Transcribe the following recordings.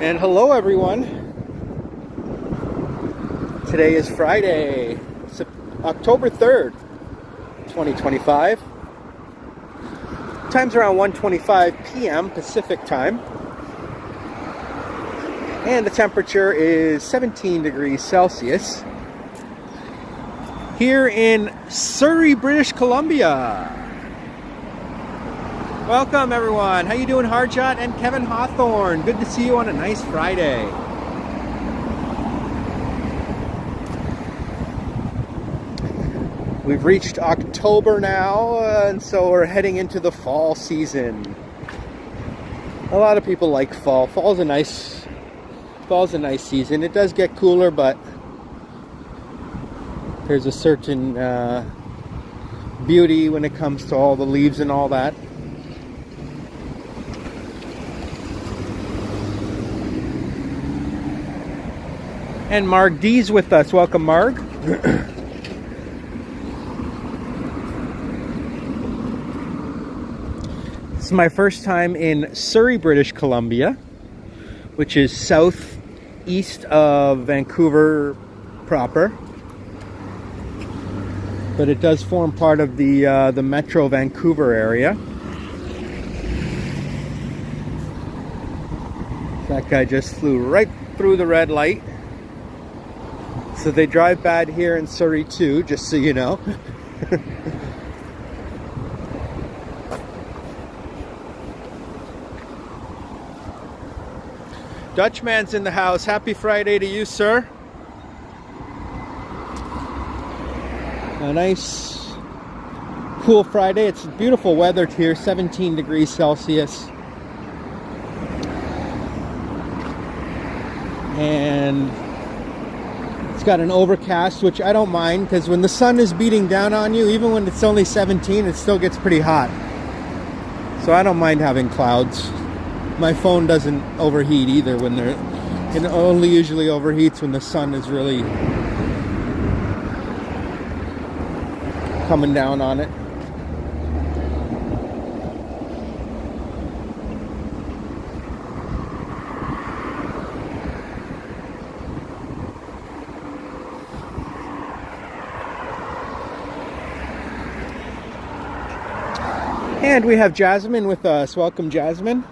And hello everyone. Today is Friday, October 3rd, 2025. Time's around 1:25 p.m. Pacific time. And the temperature is 17 degrees Celsius. Here in Surrey, British Columbia. Welcome everyone. How you doing, Hardshot and Kevin Hawthorne? Good to see you on a nice Friday. We've reached October now, and so we're heading into the fall season. A lot of people like fall. Fall's a nice season. It does get cooler, but there's a certain beauty when it comes to all the leaves and all that. And Marg D's with us. Welcome, Marg. This is my first time in Surrey, British Columbia, which is southeast of Vancouver proper. But it does form part of the Metro Vancouver area. That guy just flew right through the red light. So they drive bad here in Surrey too, just so you know. Dutchman's in the house. Happy Friday to you, sir. A nice, cool Friday. It's beautiful weather here, 17 degrees Celsius. And it's got an overcast, which I don't mind, because when the sun is beating down on you, even when it's only 17, it still gets pretty hot. So I don't mind having clouds. My phone doesn't overheat either when they're... It only usually overheats when the sun is really coming down on it. And we have Jasmine with us. Welcome, Jasmine.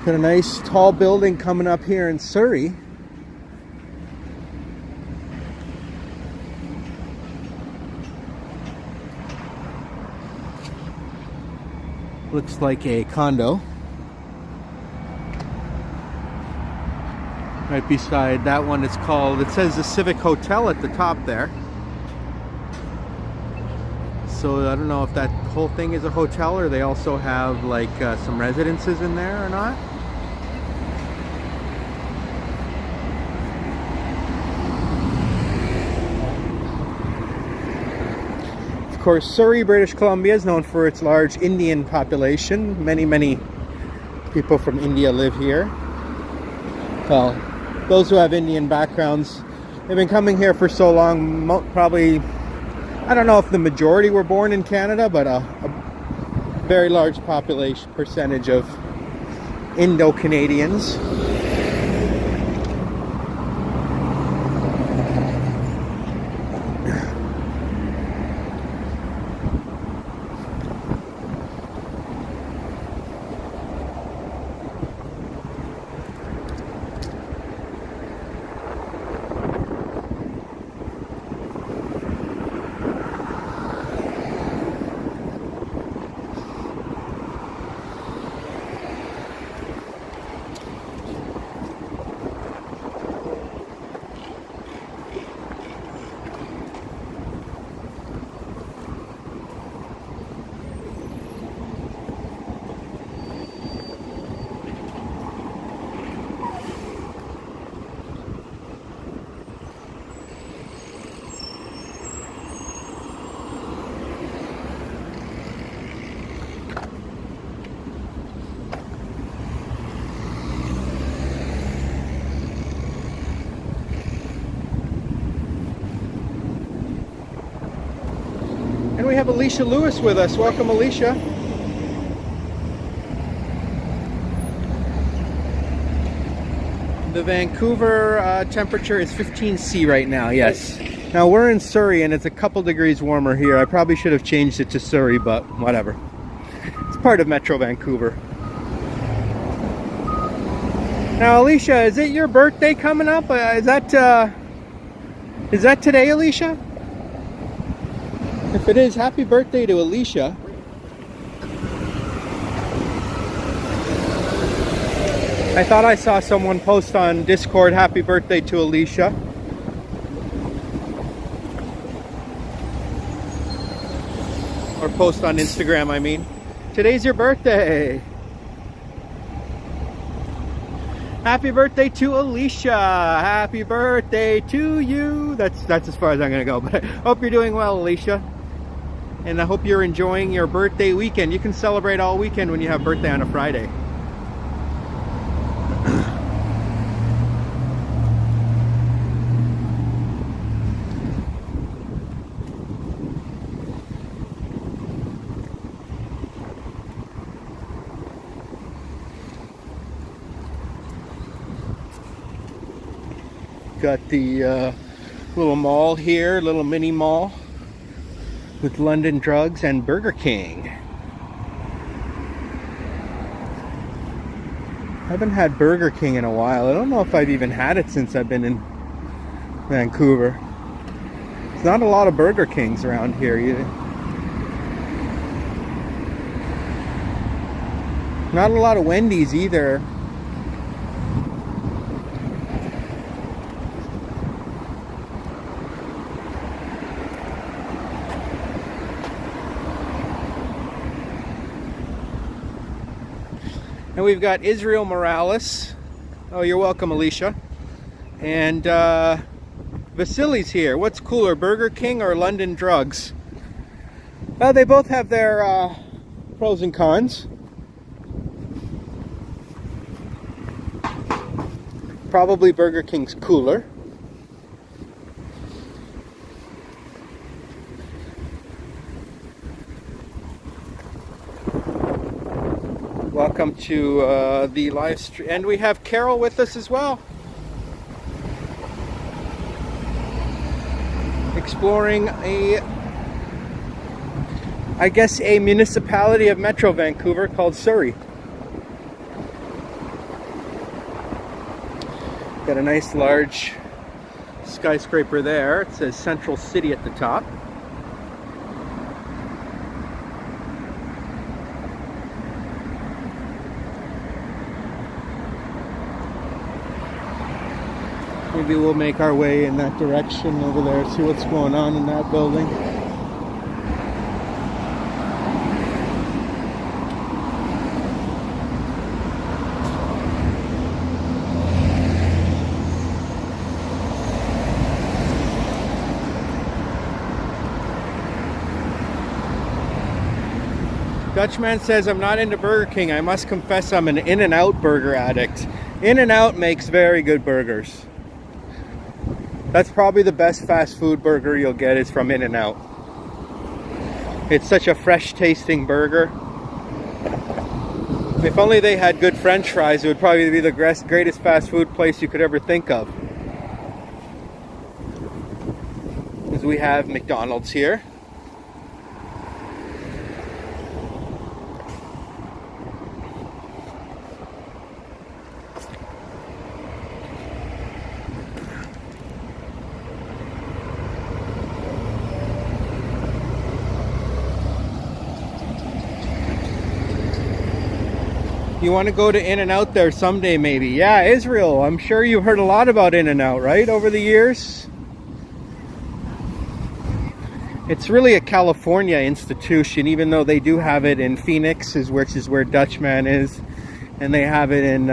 Got a nice tall building coming up here in Surrey. Looks like a condo. Right beside that one, it's called, it says the Civic Hotel at the top there. So I don't know if that whole thing is a hotel or they also have like some residences in there or not. Of course, Surrey, British Columbia is known for its large Indian population. Many people from India live here. Well, those who have Indian backgrounds, they've been coming here for so long, probably, I don't know if the majority were born in Canada, but a very large population percentage of Indo-Canadians. Alicia Lewis with us. Welcome, Alicia. The Vancouver temperature is 15°C right now, yes. Now we're in Surrey and it's a couple degrees warmer here. I probably should have changed it to Surrey, but whatever. It's part of Metro Vancouver. Now, Alicia, is it your birthday coming up? Is that today, Alicia? If it is, happy birthday to Alicia. I thought I saw someone post on Discord, happy birthday to Alicia. Or post on Instagram, I mean. Today's your birthday. Happy birthday to Alicia. Happy birthday to you. That's as far as I'm gonna go, but I hope you're doing well, Alicia. And I hope you're enjoying your birthday weekend. You can celebrate all weekend when you have birthday on a Friday. Got the little mall here, little mini mall with London Drugs and Burger King. I haven't had Burger King in a while. I don't know if I've even had it since I've been in Vancouver. There's not a lot of Burger Kings around here either. Not a lot of Wendy's either. And we've got Israel Morales. Oh, you're welcome, Alicia. And Vasily's here. What's cooler, Burger King or London Drugs? Well, they both have their pros and cons. Probably Burger King's cooler. Welcome to the live stream. And we have Carol with us as well. Exploring I guess a municipality of Metro Vancouver called Surrey. Got a nice large skyscraper there. It says Central City at the top. Maybe we'll make our way in that direction over there, see what's going on in that building. Dutchman says, I'm not into Burger King. I must confess I'm an In-N-Out burger addict. In-N-Out makes very good burgers. That's probably the best fast food burger you'll get is from In-N-Out. It's such a fresh tasting burger. If only they had good French fries, it would probably be the greatest fast food place you could ever think of. Because we have McDonald's here. You want to go to In-N-Out there someday, maybe? Yeah, Israel. I'm sure you've heard a lot about In-N-Out, right? Over the years. It's really a California institution, even though they do have it in Phoenix, which is where Dutchman is. And they have it in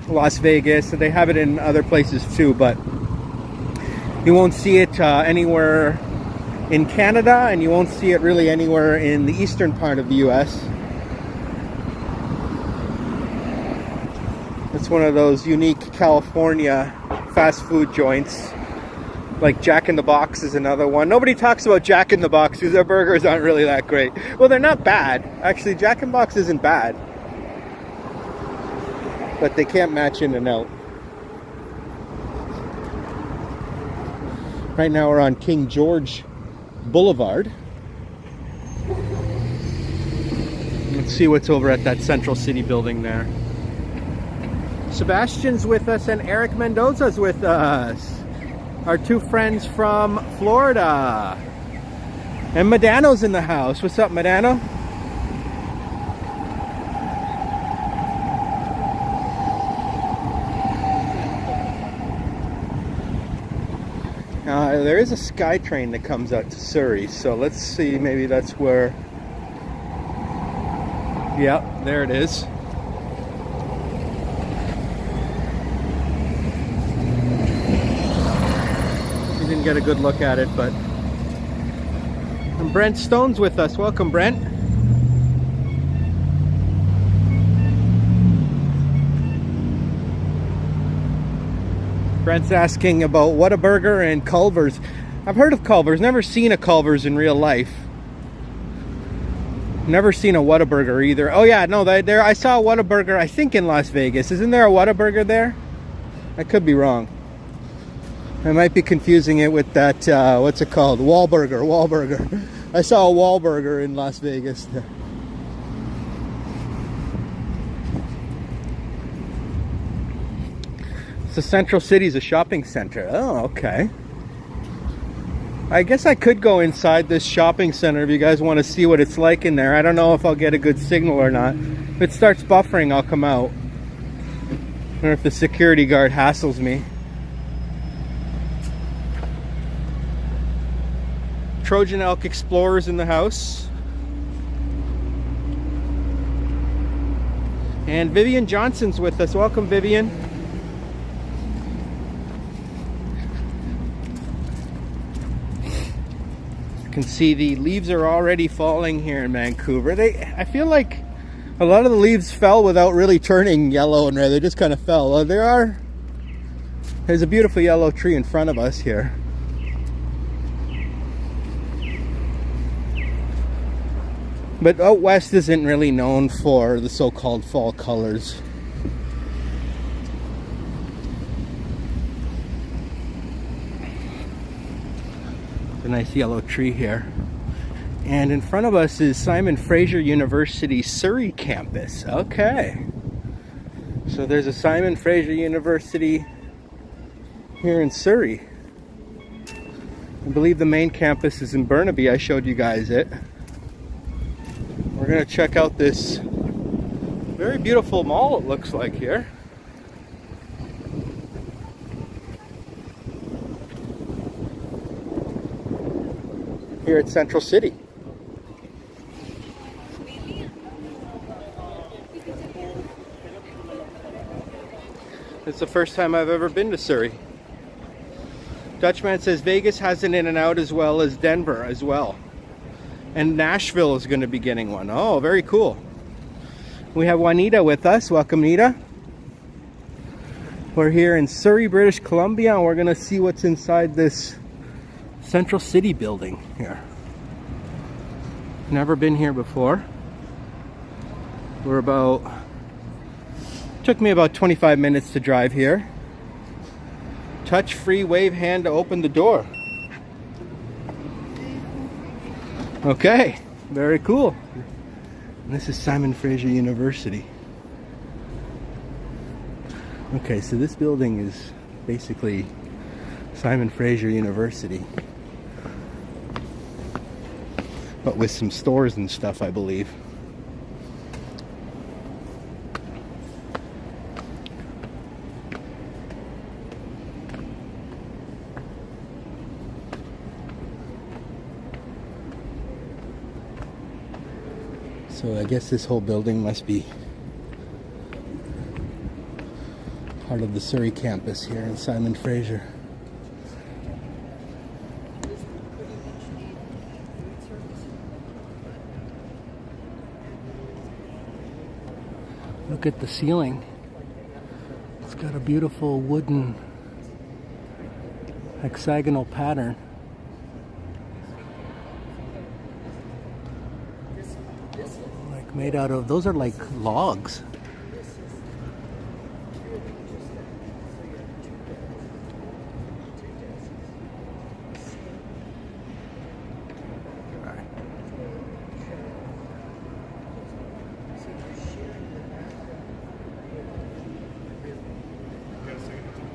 Las Vegas. And they have it in other places too, but you won't see it anywhere in Canada, and you won't see it really anywhere in the eastern part of the US. It's one of those unique California fast food joints. Like Jack in the Box is another one. Nobody talks about Jack in the Box because their burgers aren't really that great. Well, they're not bad. Actually, Jack in the Box isn't bad. But they can't match In-N-Out. Right now we're on King George Boulevard. Let's see what's over at that Central City building there. Sebastian's with us and Eric Mendoza's with us. Our two friends from Florida. And Medano's in the house. What's up, Medano? There is a SkyTrain that comes out to Surrey, so let's see, maybe that's where... Yep, there it is. We didn't get a good look at it, but... And Brent Stone's with us. Welcome, Brent. Brent's asking about Whataburger and Culver's. I've heard of Culver's, never seen a Culver's in real life. Never seen a Whataburger either. Oh yeah, no, there I saw a Whataburger, I think in Las Vegas. Isn't there a Whataburger there? I could be wrong. I might be confusing it with that, what's it called? Wahlburger. I saw a Wahlburger in Las Vegas. So Central City's a shopping center. Oh, okay. I guess I could go inside this shopping center if you guys want to see what it's like in there. I don't know if I'll get a good signal or not. If it starts buffering, I'll come out. Or if the security guard hassles me. Trojan Elk Explorers in the house. And Vivian Johnson's with us. Welcome, Vivian. You can see the leaves are already falling here in Vancouver. I feel like a lot of the leaves fell without really turning yellow and red. They just kind of fell. There's a beautiful yellow tree in front of us here. But out west isn't really known for the so-called fall colors. A nice yellow tree here. And in front of us is Simon Fraser University Surrey campus. Okay. So there's a Simon Fraser University here in Surrey. I believe the main campus is in Burnaby. I showed you guys it. We're going to check out this very beautiful mall, it looks like here. Here at Central City. It's the first time I've ever been to Surrey. Dutchman says Vegas has an In-N-Out as well as Denver as well. And Nashville is going to be getting one. Oh, very cool. We have Juanita with us. Welcome, Nita. We're here in Surrey, British Columbia, and we're going to see what's inside this Central City building here. Never been here before. Took me about 25 minutes to drive here. Touch-free wave hand to open the door. Okay, very cool. And this is Simon Fraser University. Okay, so this building is basically Simon Fraser University. But with some stores and stuff, I believe. So I guess this whole building must be part of the Surrey campus here in Simon Fraser. Look at the ceiling. It's got a beautiful wooden hexagonal pattern. Like made out of, those are like logs.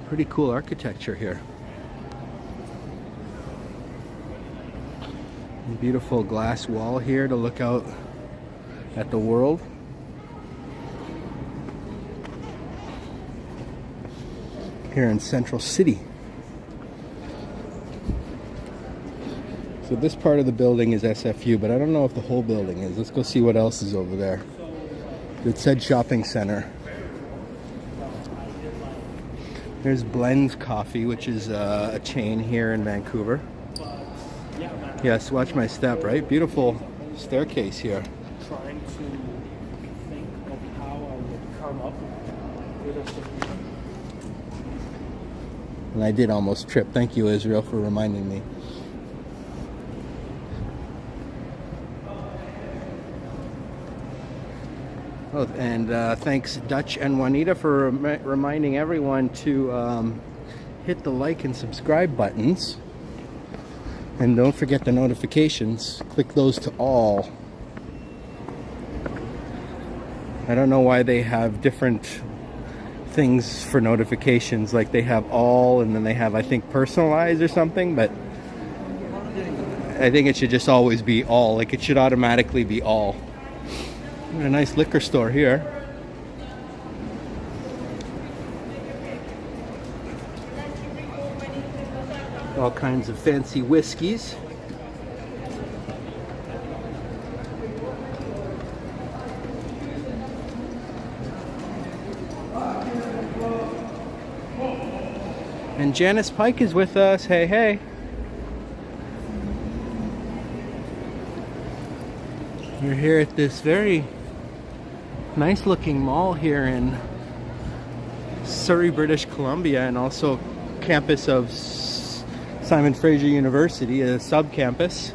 Pretty cool architecture here. Beautiful glass wall here to look out at the world. Here in Central City. So this part of the building is SFU, but I don't know if the whole building is. Let's go see what else is over there. It said shopping center. There's Blend's Coffee, which is a chain here in Vancouver. Yes, watch my step, right? Beautiful staircase here. Trying to think of how I would come up with a... And I did almost trip. Thank you, Israel, for reminding me. Oh, and thanks Dutch and Juanita for reminding everyone to hit the like and subscribe buttons. And don't forget the notifications. Click those to all. I don't know why they have different things for notifications. Like they have all and then they have, I think, personalized or something. But I think it should just always be all. Like it should automatically be all. A nice liquor store here. All kinds of fancy whiskeys. And Janice Pike is with us. Hey, hey. We're here at this very nice looking mall here in Surrey, British Columbia, and also campus of Simon Fraser University, a sub-campus.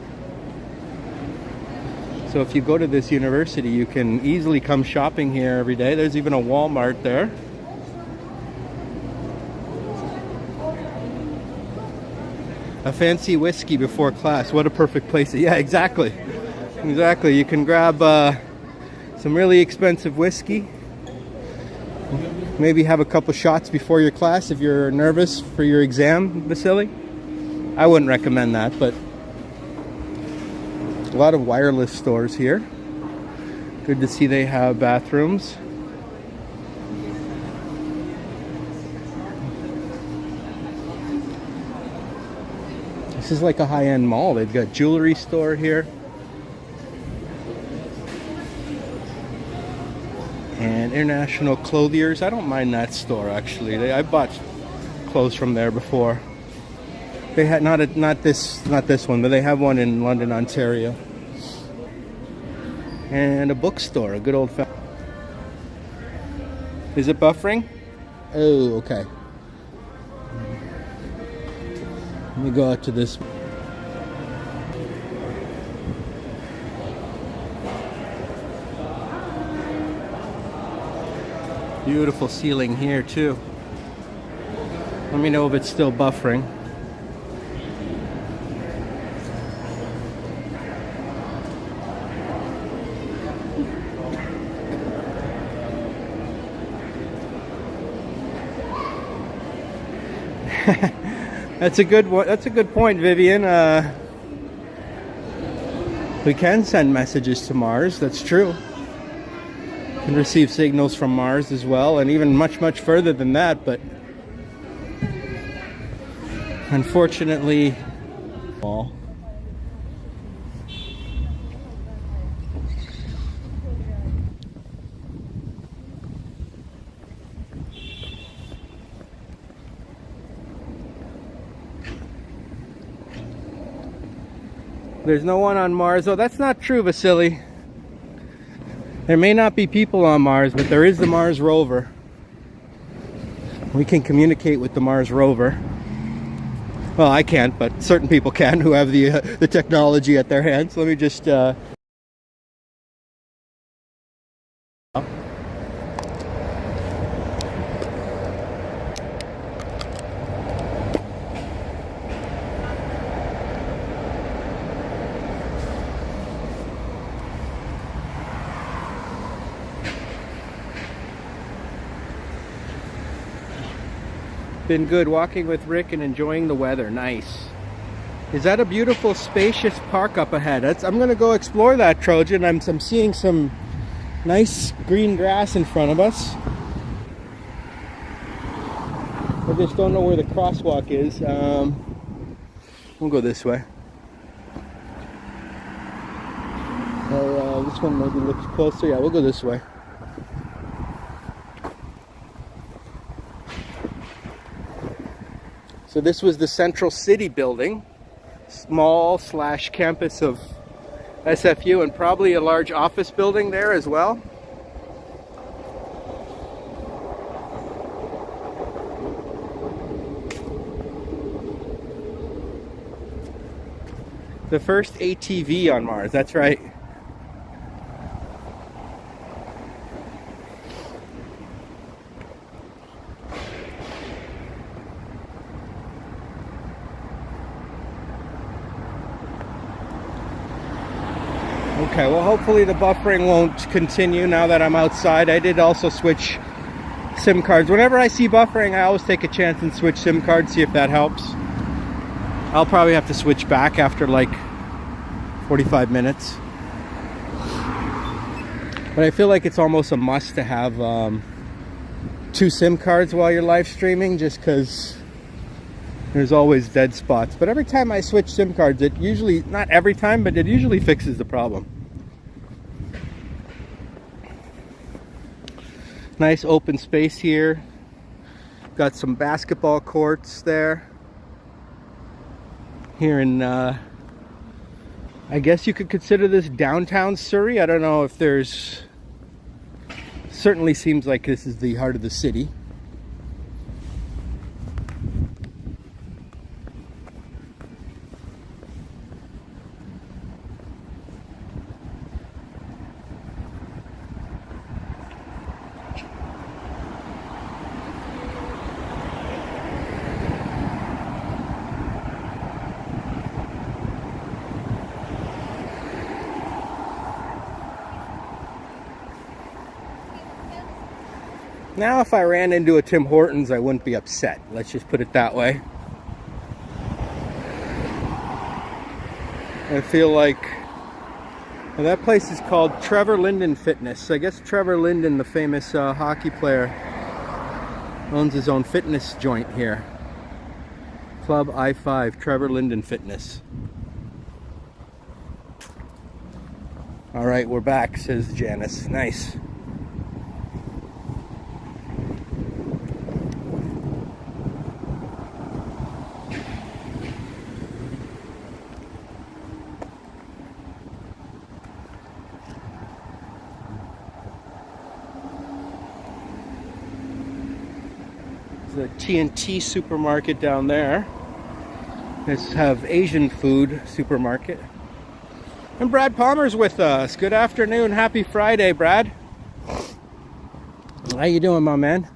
So if you go to this university, you can easily come shopping here every day. There's even a Walmart there. A fancy whiskey before class. What a perfect place. Yeah, exactly. Exactly. You can grab some really expensive whiskey. Maybe have a couple shots before your class if you're nervous for your exam, Vasily. I wouldn't recommend that, but a lot of wireless stores here. Good to see they have bathrooms. This is like a high-end mall. They've got jewelry store here. And International Clothiers. I don't mind that store actually. I bought clothes from there before. They had not this one, but they have one in London, Ontario. And a bookstore, a good old fashioned. Is it buffering? Oh, okay. Let me go out to this. Beautiful ceiling here too. Let me know if it's still buffering. That's a good one. That's a good point, Vivian. We can send messages to Mars. That's true. Can receive signals from Mars as well, and even much further than that, but unfortunately all. There's no one on Mars. Oh, that's not true, Vasily. There may not be people on Mars, but there is the Mars rover. We can communicate with the Mars rover. Well, I can't, but certain people can who have the technology at their hands. Let me just been good walking with Rick and enjoying the weather. Nice. Is that a beautiful, spacious park up ahead? I'm going to go explore that, Trojan. I'm seeing some nice green grass in front of us. I just don't know where the crosswalk is. We'll go this way. Or this one maybe looks closer. Yeah, we'll go this way. So this was the Central City building, small / campus of SFU, and probably a large office building there as well. The first ATV on Mars, that's right. Okay, well hopefully the buffering won't continue now that I'm outside. I did also switch SIM cards. Whenever I see buffering, I always take a chance and switch SIM cards, see if that helps. I'll probably have to switch back after like 45 minutes. But I feel like it's almost a must to have 2 SIM cards while you're live streaming, just because there's always dead spots. But every time I switch SIM cards, it usually, not every time, but it usually fixes the problem. Nice open space here. Got some basketball courts there. Here in, I guess you could consider this downtown Surrey. I don't know if there's, certainly seems like this is the heart of the city. Now, if I ran into a Tim Hortons, I wouldn't be upset. Let's just put it that way. I feel like, well, that place is called Trevor Linden Fitness. I guess Trevor Linden, the famous hockey player, owns his own fitness joint here. Club I-5, Trevor Linden Fitness. All right, we're back, says Janice. Nice. The TNT supermarket down there. Let's have Asian food supermarket. And Brad Palmer's with us. Good afternoon. Happy Friday, Brad. How you doing, my man?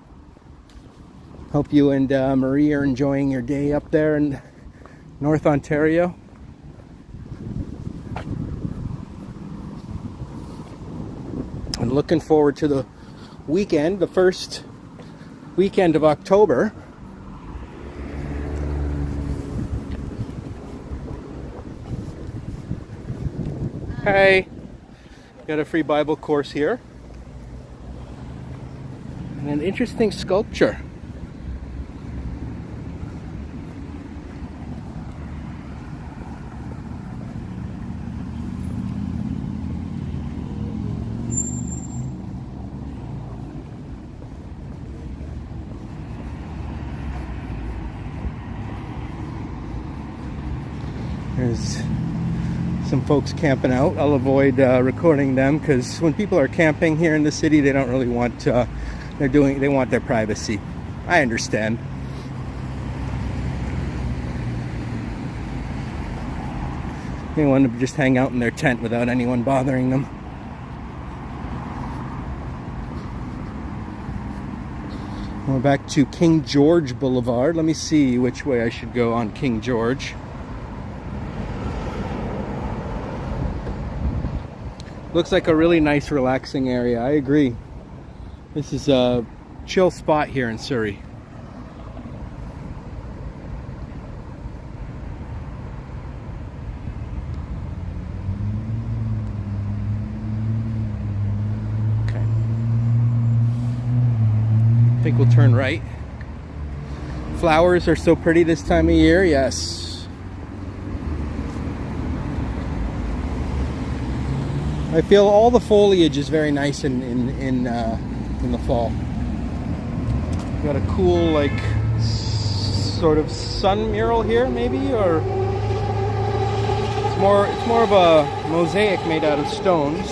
Hope you and Marie are enjoying your day up there in North Ontario. I'm looking forward to the weekend, the first weekend of October. Hey, got a free Bible course here and an interesting sculpture. There's some folks camping out. I'll avoid recording them because when people are camping here in the city, they don't really want they want their privacy. I understand. They want to just hang out in their tent without anyone bothering them. We're back to King George Boulevard. Let me see which way I should go on King George. Looks like a really nice, relaxing area. I agree. This is a chill spot here in Surrey. Okay. I think we'll turn right. Flowers are so pretty this time of year, yes. I feel all the foliage is very nice in the fall. Got a cool, like, sort of sun mural here, maybe, or it's more of a mosaic made out of stones.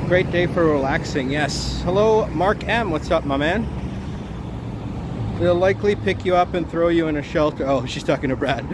Great day for relaxing, yes. Hello, Mark M. What's up, my man? They'll likely pick you up and throw you in a shelter. Oh, she's talking to Brad.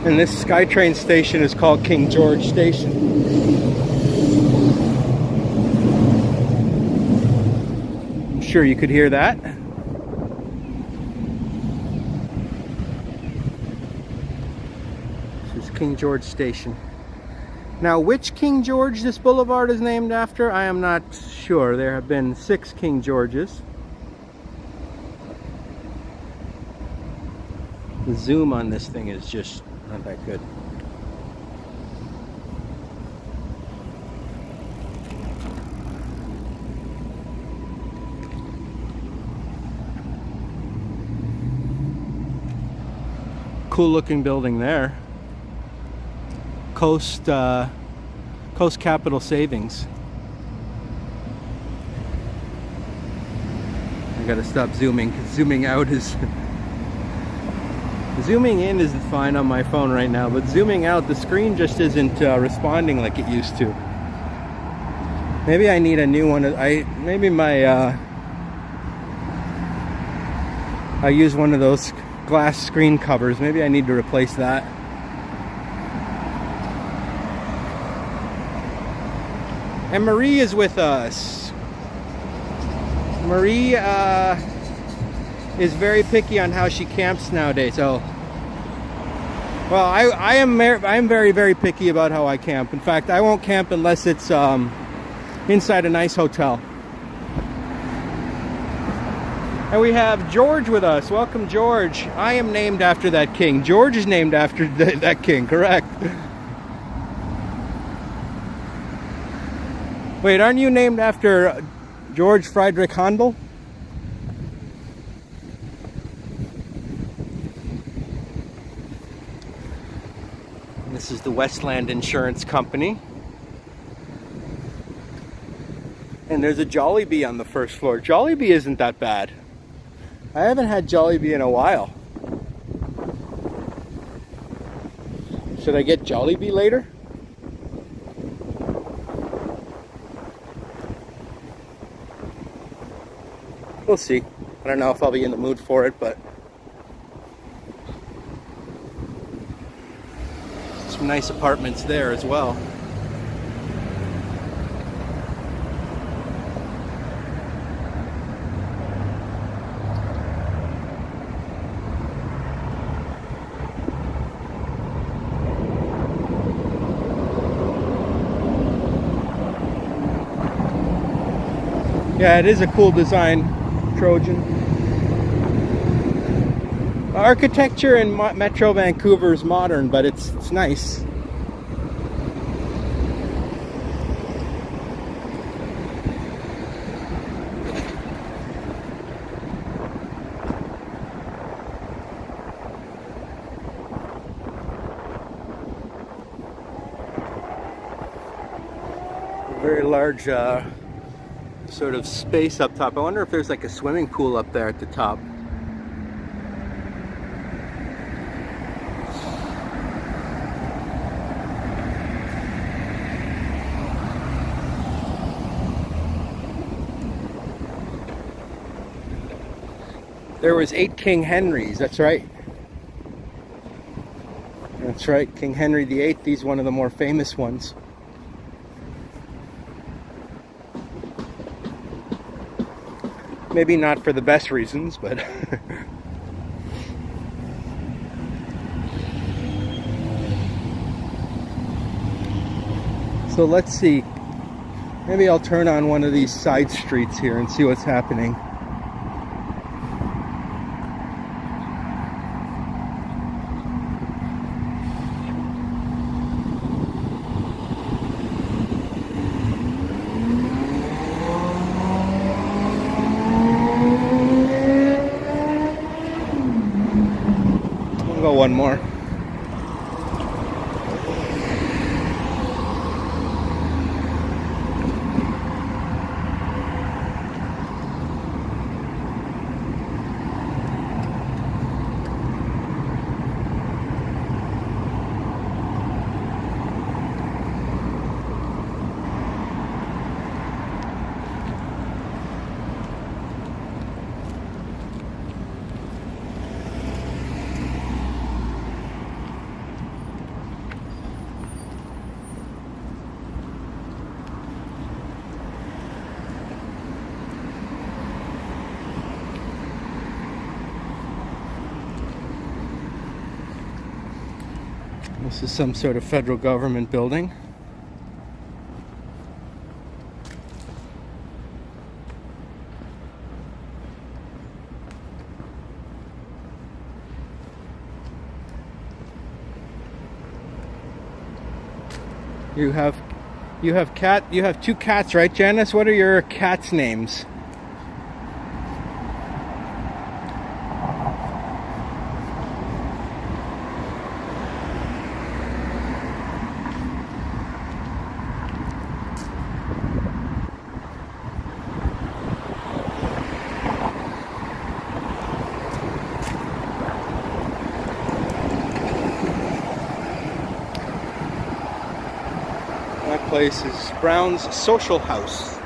And this SkyTrain station is called King George Station. I'm sure you could hear that. This is King George Station. Now, which King George this boulevard is named after, I am not sure. There have been 6 King Georges. The zoom on this thing is just not that good. Cool looking building there. Coast Capital Savings. I gotta stop zooming, 'cause zooming out is zooming in is fine on my phone right now, but zooming out, the screen just isn't responding like it used to. Maybe I need a new one. Maybe my I use one of those glass screen covers. Maybe I need to replace that. And Marie is with us. Marie is very picky on how she camps nowadays. Oh, well, I am very, very picky about how I camp. In fact, I won't camp unless it's inside a nice hotel. And we have George with us. Welcome, George. I am named after that king. George is named after that king, correct? Wait, aren't you named after George Friedrich Handel? This is the Westland Insurance Company. And there's a Jollibee on the first floor. Jollibee isn't that bad. I haven't had Jollibee in a while. Should I get Jollibee later? We'll see. I don't know if I'll be in the mood for it, but some nice apartments there as well. Yeah, it is a cool design, Trojan. Architecture in Metro Vancouver is modern, but it's nice. Very large sort of space up top. I wonder if there's like a swimming pool up there at the top. There was 8 King Henrys, that's right. That's right, King Henry VIII, he's one of the more famous ones. Maybe not for the best reasons, but so let's see. Maybe I'll turn on one of these side streets here and see what's happening. We'll go one more. This is some sort of federal government building. You have 2 cats, right, Janice? What are your cats' names? That place is Brown's Social House.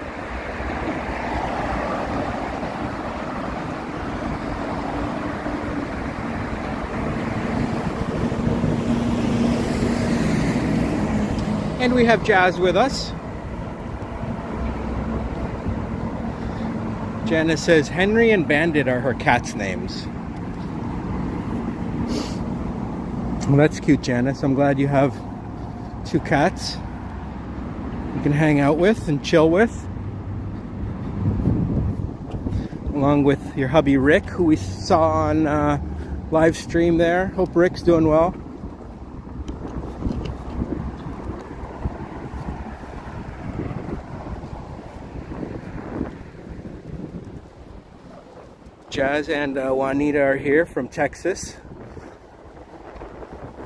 And we have Jazz with us. Janice says Henry and Bandit are her cats' names. Well, that's cute, Janice. I'm glad you have 2 cats you can hang out with and chill with, along with your hubby Rick, who we saw on live stream there. Hope Rick's doing well. Jazz and Juanita are here from Texas.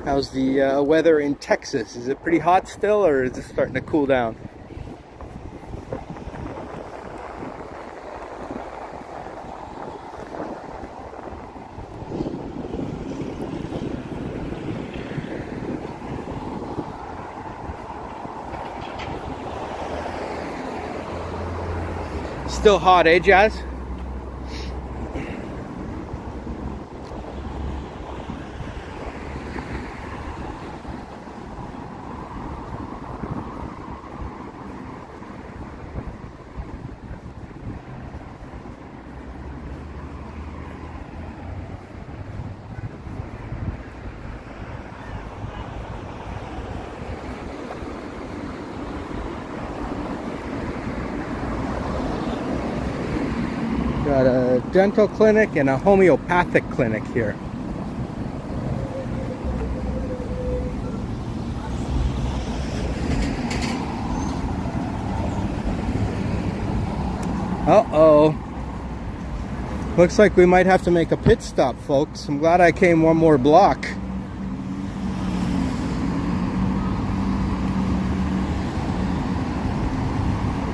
How's the weather in Texas? Is it pretty hot still, or is it starting to cool down? Still hot, eh, Jazz? Got a dental clinic and a homeopathic clinic here. Uh-oh. Looks like we might have to make a pit stop, folks. I'm glad I came one more block.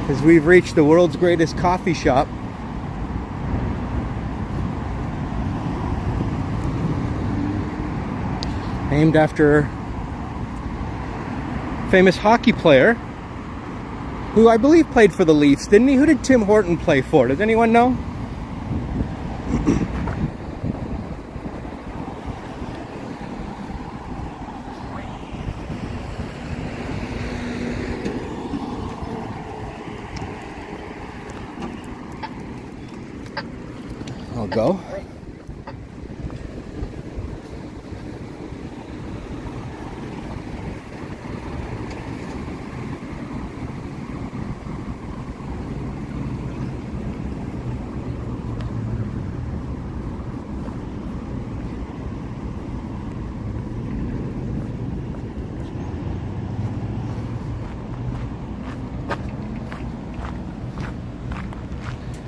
As we've reached the world's greatest coffee shop. Named after a famous hockey player who I believe played for the Leafs, didn't he? Who did Tim Horton play for? Does anyone know? I'll go.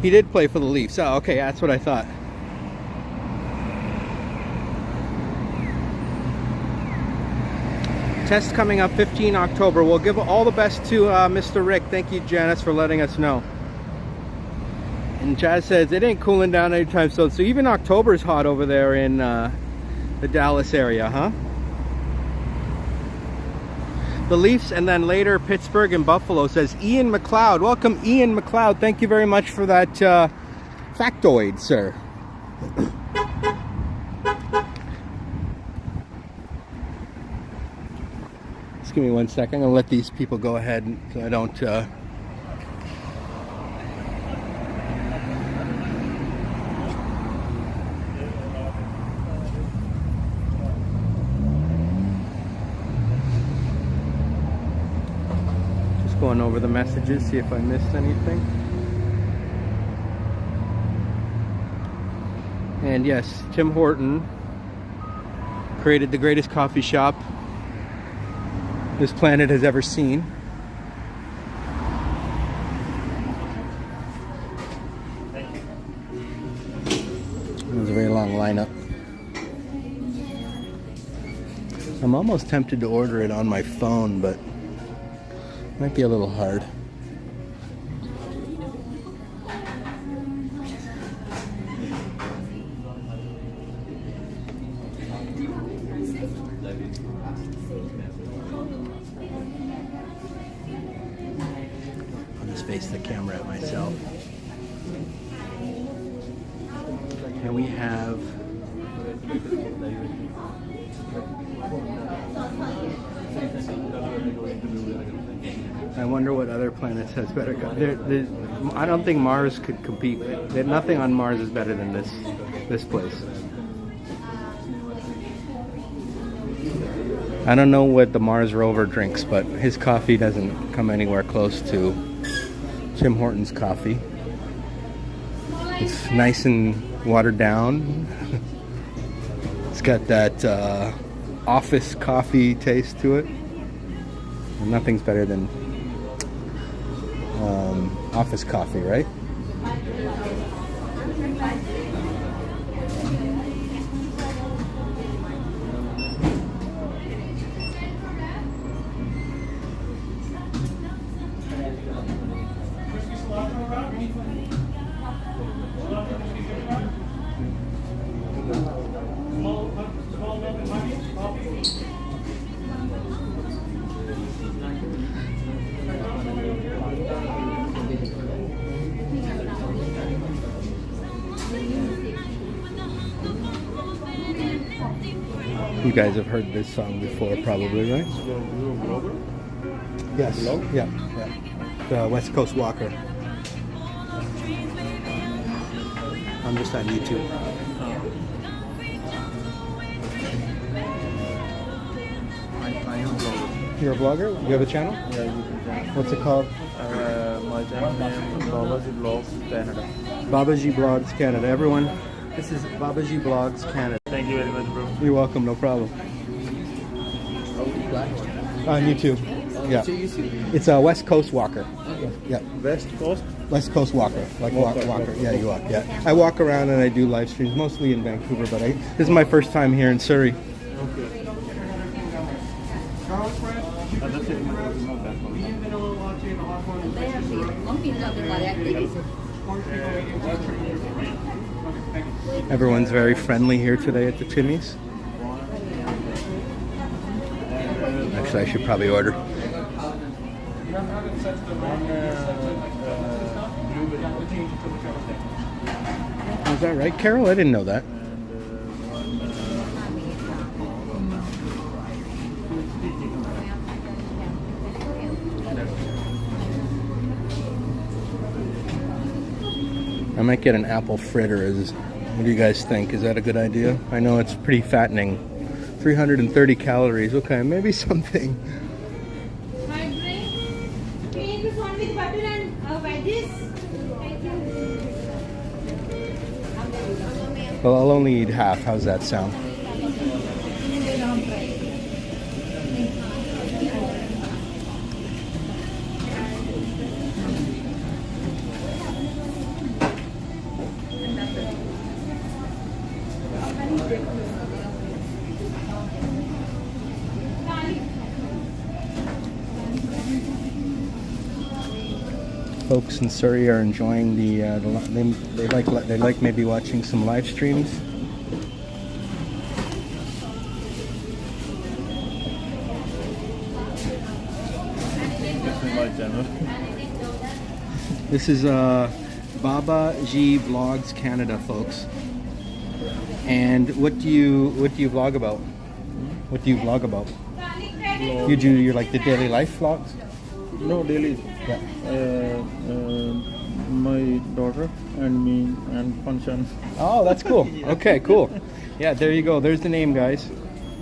He did play for the Leafs. Oh, okay, that's what I thought. Test coming up 15 October. We'll give all the best to Mr. Rick. Thank you, Janice, for letting us know. And Jazz says it ain't cooling down anytime soon. So even October is hot over there in the Dallas area, huh? The Leafs, and then later Pittsburgh and Buffalo, says Ian McLeod. Welcome, Ian McLeod. Thank you very much for that factoid, sir. Just give me 1 second. I'm going to let these people go ahead so I don't... Going over the messages, see if I missed anything. And yes, Tim Horton created the greatest coffee shop this planet has ever seen. It was a very long lineup. I'm almost tempted to order it on my phone, but might be a little hard. I'll just face the camera at myself. And we have I wonder what other planets has better. I don't think Mars could compete. Nothing on Mars is better than this place. I don't know what the Mars rover drinks, but his coffee doesn't come anywhere close to Tim Horton's coffee. It's nice and watered down. It's got that office coffee taste to it. And nothing's better than office coffee, right? You guys have heard this song before, probably, right? Yes. Yeah. The West Coast Walker. I'm just on YouTube. You're a blogger? You have a channel? Yeah, YouTube channel. What's it called? My channel name is Baba Vlogs Canada. Babaji Blogs Canada. Everyone, this is Babaji Blogs Canada. Thank you very much, bro. You're welcome, no problem. On YouTube. Yeah. It's a West Coast walker. Yeah. West Coast? West Coast walker. Like walker. Yeah, you walk. Yeah. I walk around and I do live streams, mostly in Vancouver, but this is my first time here in Surrey. Okay. That's it. Everyone's very friendly here today at the Timmy's. Actually, I should probably order. Is that right, Carol? I didn't know that. I might get an apple fritter. What do you guys think? Is that a good idea? I know it's pretty fattening. 330 calories. Okay, maybe something. Well, I'll only eat half. How's that sound? Folks in Surrey are enjoying they like maybe watching some live streams. This is Babaji Vlogs Canada, folks. And what do you vlog about? What do you vlog about? You do your like the daily life vlogs? No, daily. Yeah. My daughter and me and function. Oh, that's cool. Okay, cool. Yeah, there you go. There's the name, guys.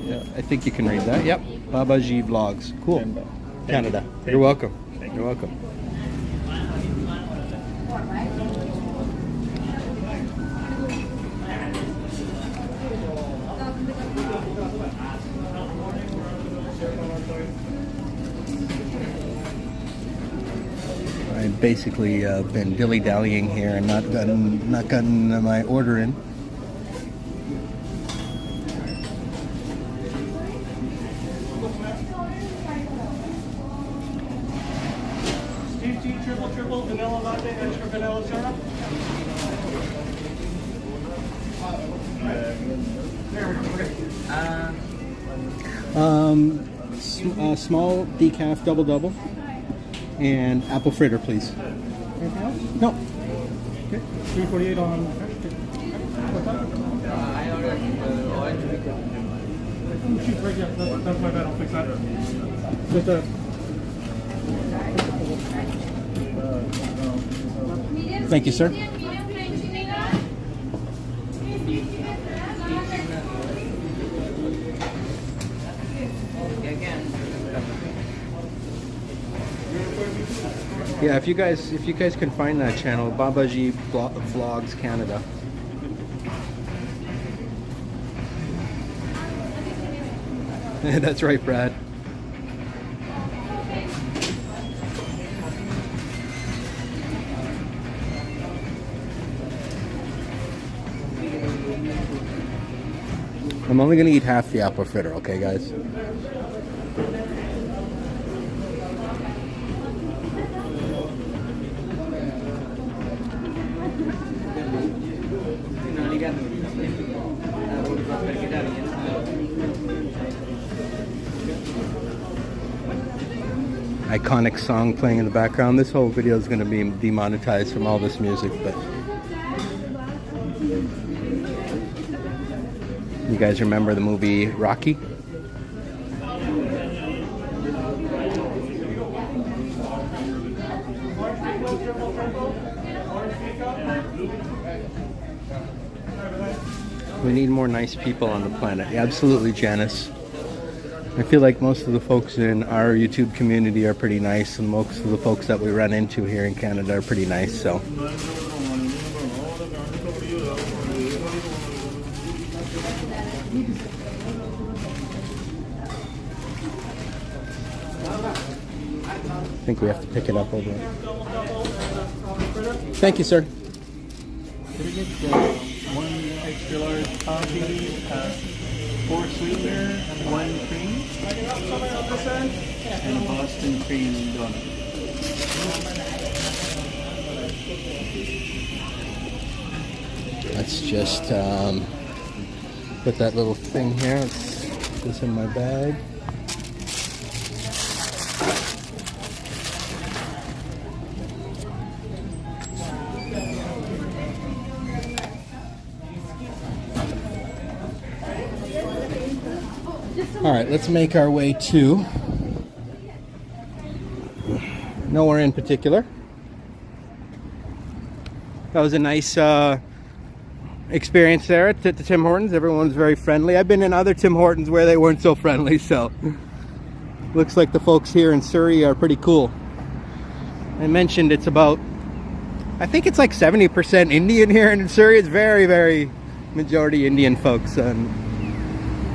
Yeah. I think you can read that. Yep. Babaji Vlogs. Cool. Canada. You're welcome. You're welcome. I've basically been dilly-dallying here and not gotten my order in. Steve T, triple, vanilla latte, extra vanilla syrup. Small decaf double and apple fritter, please. Anything else? No. Okay. 348 on. She's right, yeah, that's my bad. I'll fix that. Just a. Thank you, sir. Yeah, if you guys can find that channel, Babaji Vlogs Canada. That's right, Brad. I'm only gonna eat half the apple fritter, okay, guys? Iconic song playing in the background. This whole video is going to be demonetized from all this music, but you guys remember the movie Rocky? We need more nice people on the planet. Yeah, absolutely, Janice. I feel like most of the folks in our YouTube community are pretty nice, and most of the folks that we run into here in Canada are pretty nice, so I think we have to pick it up over there. Thank you, sir. Could I get one extra large coffee, 4 sweetener, 1 cream, and a Boston cream donut? Let's just put that little thing here. Let's put this in my bag. All right, let's make our way to nowhere in particular. That was a nice experience there at the Tim Hortons. Everyone's very friendly. I've been in other Tim Hortons where they weren't so friendly, so looks like the folks here in Surrey are pretty cool. I mentioned it's about, I think it's like 70% Indian here in Surrey. It's very, very majority Indian folks, and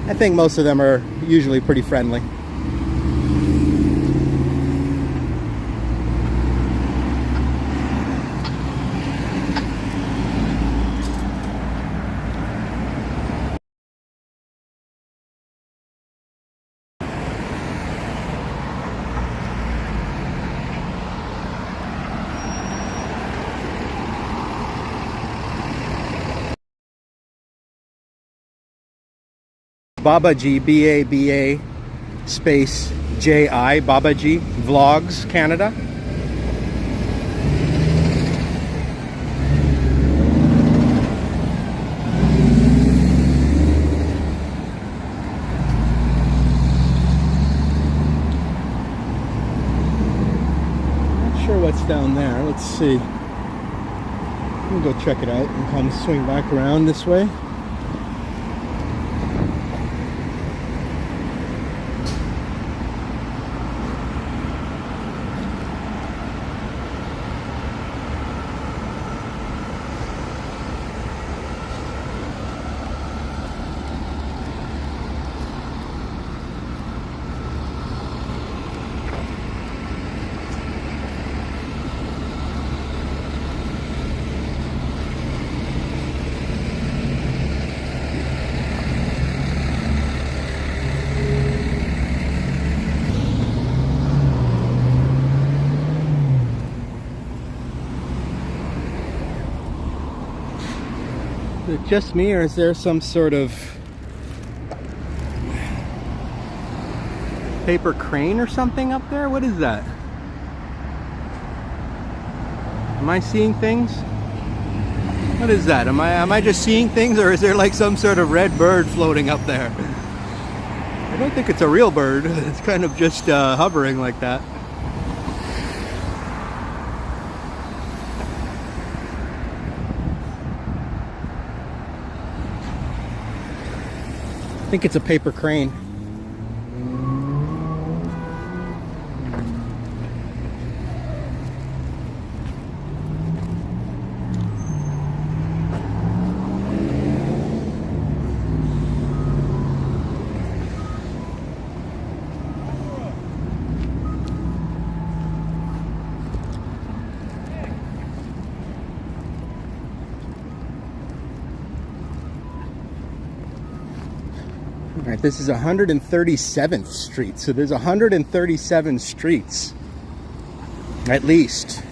I think most of them are usually pretty friendly. Babaji, B-A-B-A space J-I, Babaji Vlogs Canada. Not sure what's down there. Let's see. We'll go check it out and come swing back around this way. Is it just me, or is there some sort of paper crane or something up there? What is that? Am I seeing things? What is that? Am I just seeing things, or is there like some sort of red bird floating up there? I don't think it's a real bird. It's kind of just hovering like that. I think it's a paper crane. All right, this is 137th Street, so there's 137 streets, at least,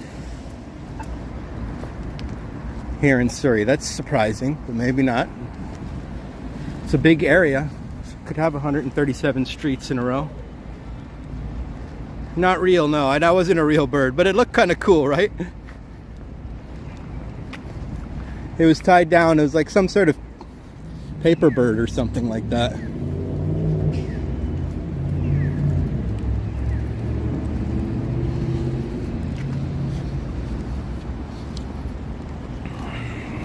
here in Surrey. That's surprising, but maybe not. It's a big area. Could have 137 streets in a row. Not real, no. That wasn't a real bird, but it looked kind of cool, right? It was tied down. It was like some sort of paper bird or something like that.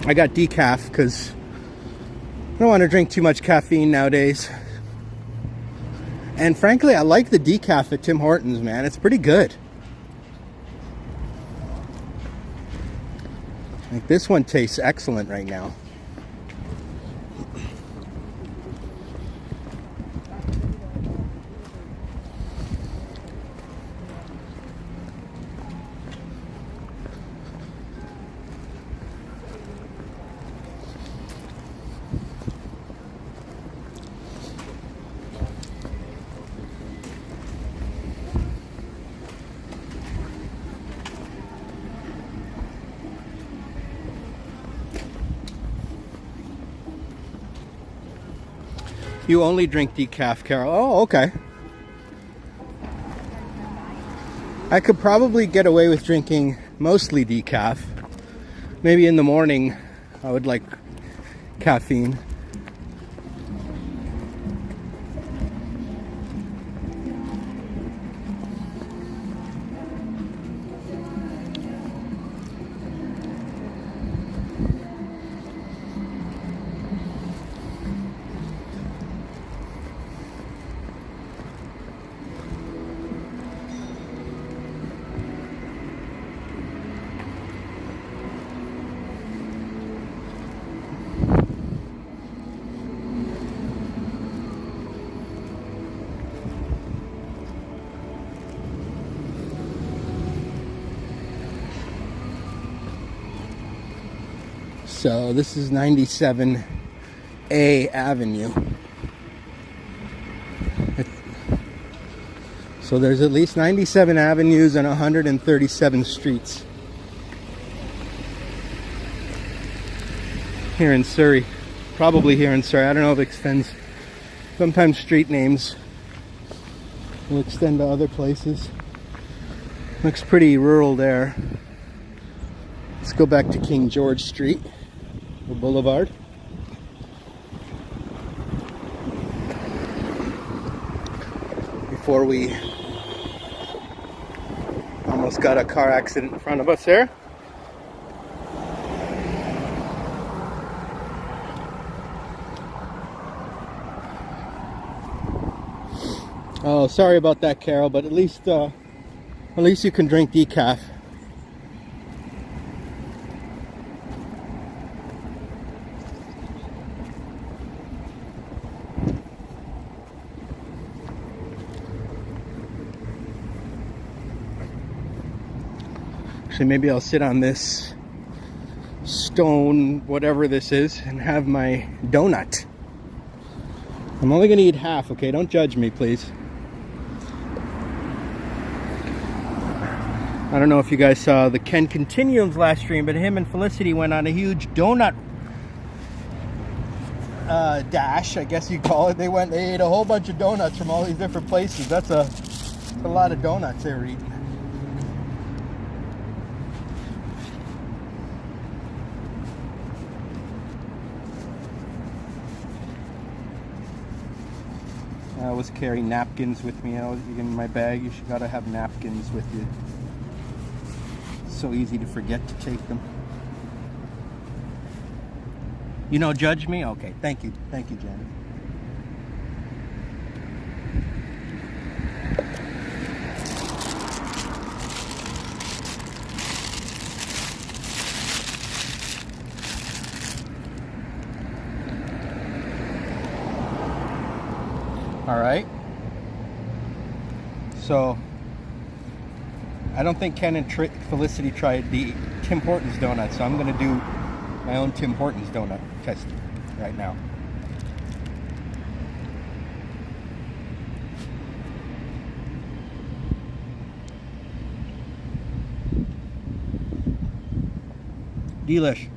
I got decaf because I don't want to drink too much caffeine nowadays. And frankly, I like the decaf at Tim Hortons, man. It's pretty good. Like this one tastes excellent right now. You only drink decaf, Carol. Oh, okay. I could probably get away with drinking mostly decaf. Maybe in the morning I would like caffeine. So this is 97A Avenue. So there's at least 97 avenues and 137 streets here in Surrey. Probably here in Surrey. I don't know if it extends. Sometimes street names will extend to other places. Looks pretty rural there. Let's go back to King George Street, the boulevard. Before we almost got a car accident in front of us there. Oh, sorry about that, Carol, but at least you can drink decaf. Actually, maybe I'll sit on this stone, whatever this is, and have my donut. I'm only gonna eat half, okay? Don't judge me, please. I don't know if you guys saw the Ken Continuum's last stream, but him and Felicity went on a huge donut dash, I guess you call it. They ate a whole bunch of donuts from all these different places. That's a lot of donuts they were eating. I always carry napkins with me. In my bag, you should gotta have napkins with you. It's so easy to forget to take them. You don't judge me? Okay, thank you, Janet. All right. So I don't think Ken and Felicity tried the Tim Hortons donut, so I'm going to do my own Tim Hortons donut test right now. Delish.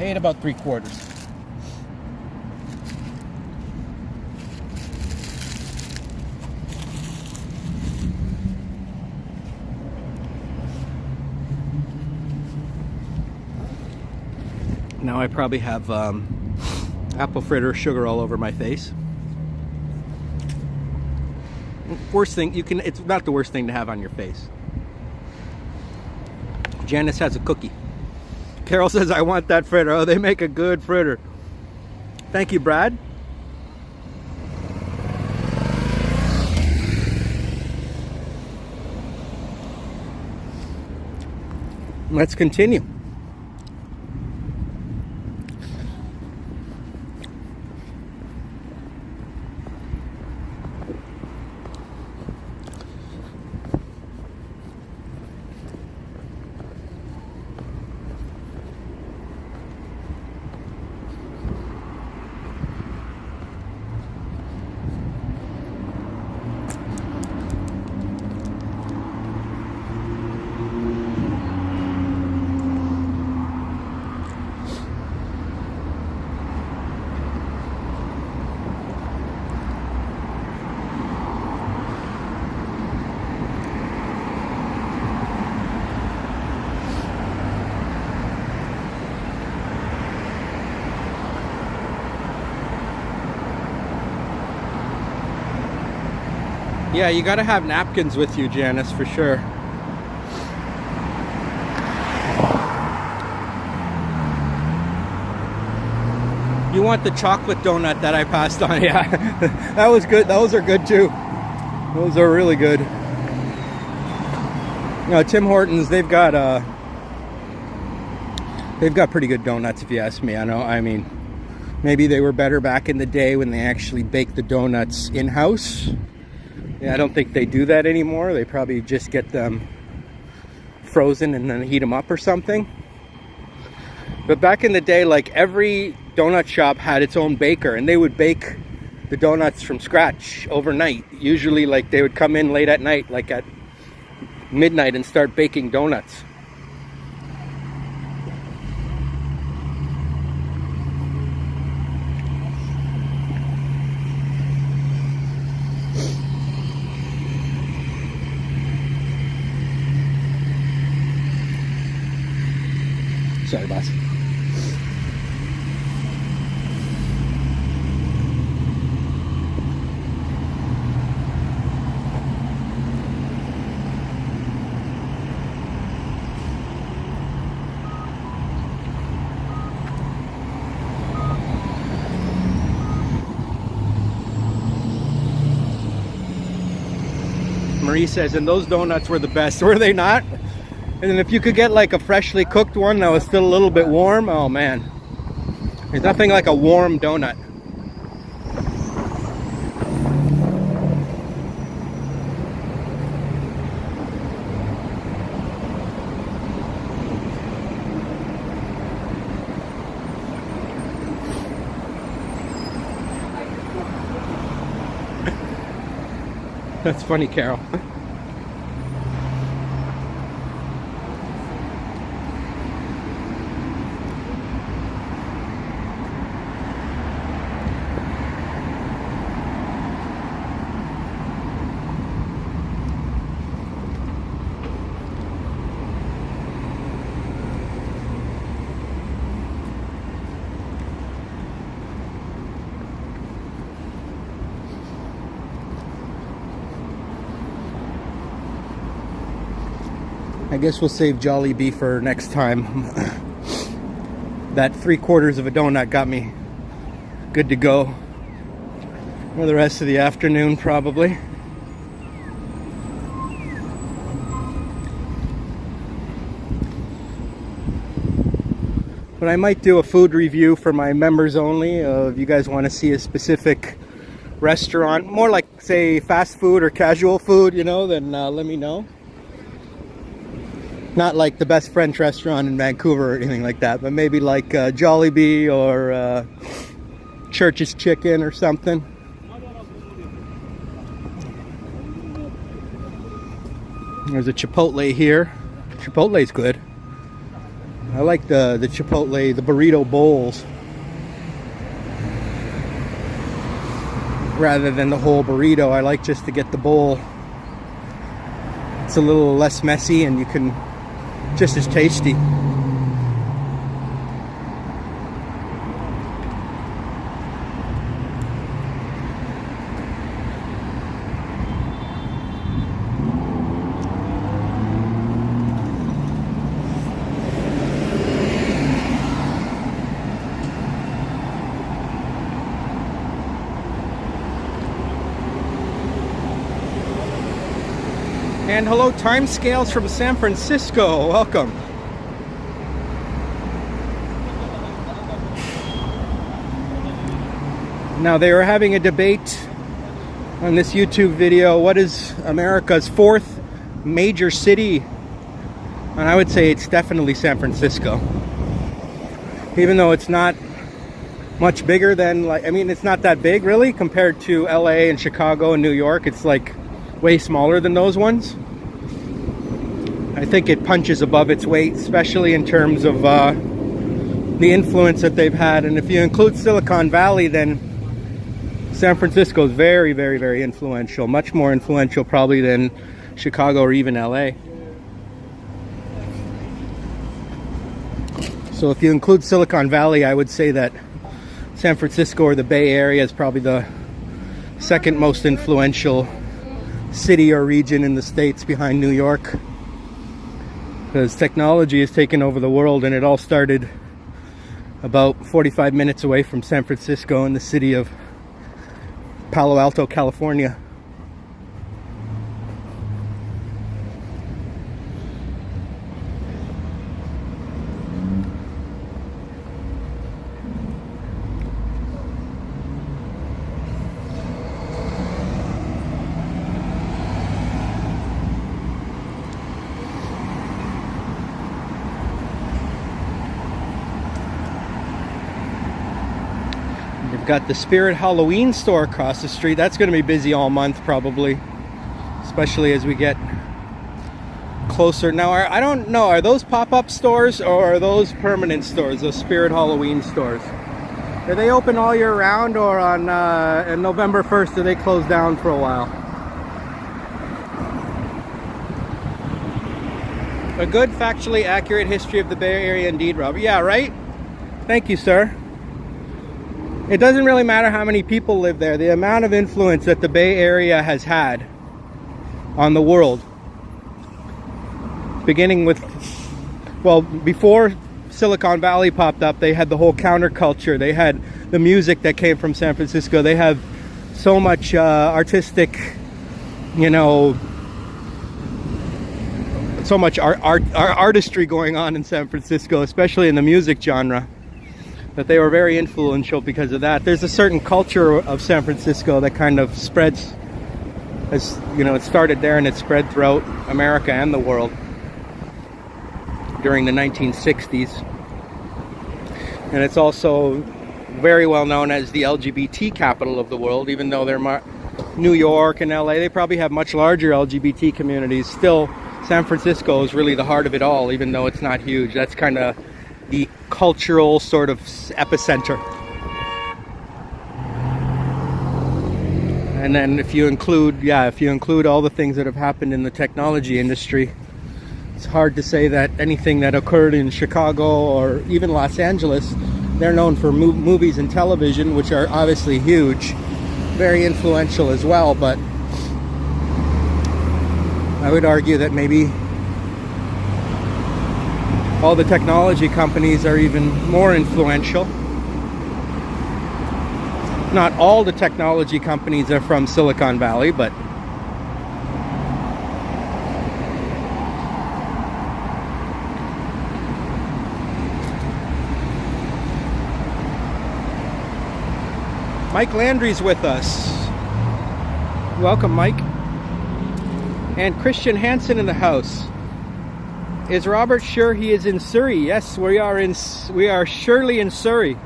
I ate about 3/4. Now I probably have apple fritter sugar all over my face. Worst thing you can, it's not the worst thing to have on your face. Janice has a cookie. Carol says, I want that fritter. Oh, they make a good fritter. Thank you, Brad. Let's continue. Yeah, you gotta have napkins with you, Janice, for sure. You want the chocolate donut that I passed on? Yeah, that was good. Those are good too. Those are really good. You know, Tim Hortons, they've got pretty good donuts, if you ask me. I mean, maybe they were better back in the day when they actually baked the donuts in-house. Yeah, I don't think they do that anymore. They probably just get them frozen and then heat them up or something. But back in the day, like, every donut shop had its own baker, and they would bake the donuts from scratch overnight. Usually, like, they would come in late at night, like at midnight, and start baking donuts. Sorry, boss. Marie says, and those donuts were the best, were they not? And then if you could get like a freshly cooked one that was still a little bit warm, oh man. There's nothing like a warm donut. That's funny, Carol. I guess we'll save Jollibee for next time. That 3/4 of a donut got me good to go for the rest of the afternoon, probably. But I might do a food review for my members only. If you guys want to see a specific restaurant, more like, say, fast food or casual food, you know, then let me know. Not like the best French restaurant in Vancouver or anything like that, but maybe like Jollibee or Church's Chicken or something. There's a Chipotle here. Chipotle's good. I like the Chipotle, the burrito bowls, rather than the whole burrito. I like just to get the bowl. It's a little less messy and you can just as tasty. And hello, timescales from San Francisco. Welcome. Now, they were having a debate on this YouTube video. What is America's fourth major city? And I would say it's definitely San Francisco. Even though it's not much bigger than, like, I mean, it's not that big really compared to LA and Chicago and New York. It's like way smaller than those ones. I think it punches above its weight, especially in terms of the influence that they've had. And if you include Silicon Valley, then San Francisco is very, very, very influential. Much more influential probably than Chicago or even LA. So if you include Silicon Valley, I would say that San Francisco or the Bay Area is probably the second most influential city or region in the States behind New York. Because technology has taken over the world, and it all started about 45 minutes away from San Francisco in the city of Palo Alto, California. They've got the Spirit Halloween store across the street. That's going to be busy all month probably, especially as we get closer. Now, I don't know, are those pop-up stores or are those permanent stores, those Spirit Halloween stores? Are they open all year round, or on November 1st do they close down for a while? A good, factually accurate history of the Bay Area indeed, Robert. Yeah, right? Thank you, sir. It doesn't really matter how many people live there. The amount of influence that the Bay Area has had on the world, beginning with, well, before Silicon Valley popped up, they had the whole counterculture. They had the music that came from San Francisco. They have so much artistic, you know, so much artistry going on in San Francisco, especially in the music genre, that they were very influential because of that. There's a certain culture of San Francisco that kind of spreads, as you know, it started there and it spread throughout America and the world during the 1960s. And it's also very well known as the LGBT capital of the world, even though they're New York and LA, they probably have much larger LGBT communities. Still, San Francisco is really the heart of it all, even though it's not huge. That's kind of the cultural sort of epicenter. And then if you include all the things that have happened in the technology industry, it's hard to say that anything that occurred in Chicago or even Los Angeles, they're known for movies and television, which are obviously huge, very influential as well, but I would argue that maybe all the technology companies are even more influential. Not all the technology companies are from Silicon Valley, but Mike Landry's with us. Welcome, Mike. And Christian Hansen in the house. Is Robert sure he is in Surrey? Yes, we are surely in Surrey.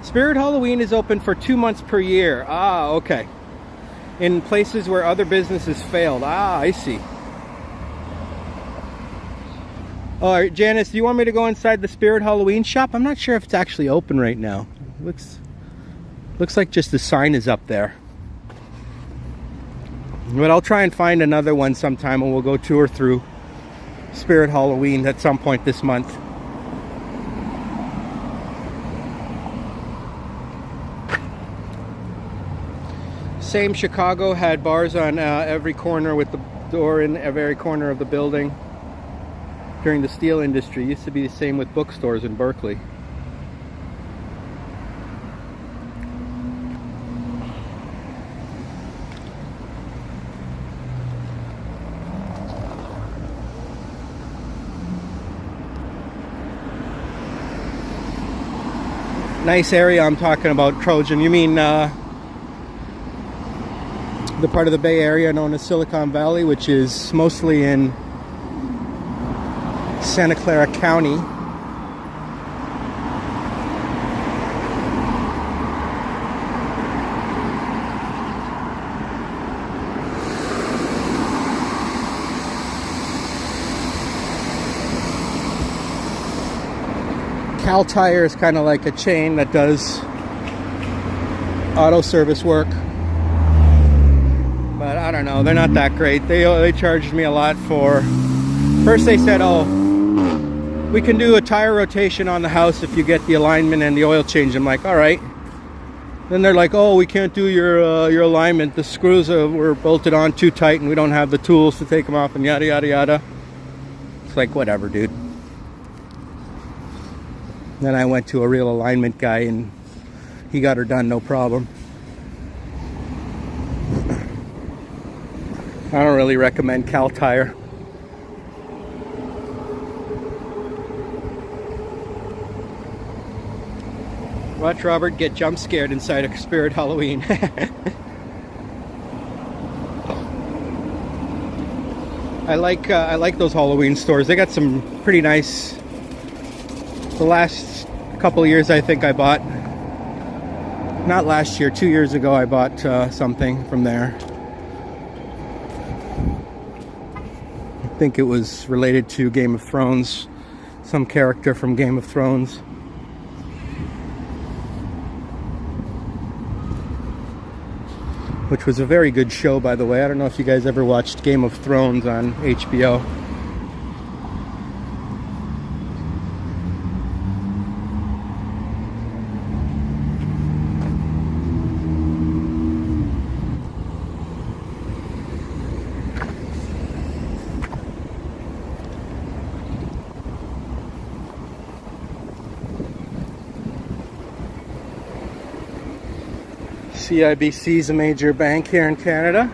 Spirit Halloween is open for 2 months per year. Ah, okay. In places where other businesses failed. Ah, I see. All right, Janice, do you want me to go inside the Spirit Halloween shop? I'm not sure if it's actually open right now. Looks like just the sign is up there. But I'll try and find another one sometime, and we'll go tour through Spirit Halloween at some point this month. Same Chicago had bars on every corner with the door in every corner of the building. During the steel industry, it used to be the same with bookstores in Berkeley. Nice area I'm talking about, Trojan. You mean the part of the Bay Area known as Silicon Valley, which is mostly in Santa Clara County. Cal Tire is kind of like a chain that does auto service work. But I don't know, they're not that great. They charged me a lot for... First they said, oh, we can do a tire rotation on the house if you get the alignment and the oil change. I'm like, all right. Then they're like, oh, we can't do your alignment. The screws were bolted on too tight and we don't have the tools to take them off and yada, yada, yada. It's like, whatever, dude. Then I went to a real alignment guy and he got her done, no problem. I don't really recommend Cal Tire. Watch Robert get jump scared inside a Spirit Halloween. I like those Halloween stores. They got some pretty nice. The last couple of years, I think I bought. Not last year, 2 years ago, I bought something from there. I think it was related to Game of Thrones, some character from Game of Thrones. Which was a very good show, by the way. I don't know if you guys ever watched Game of Thrones on HBO. CIBC is a major bank here in Canada.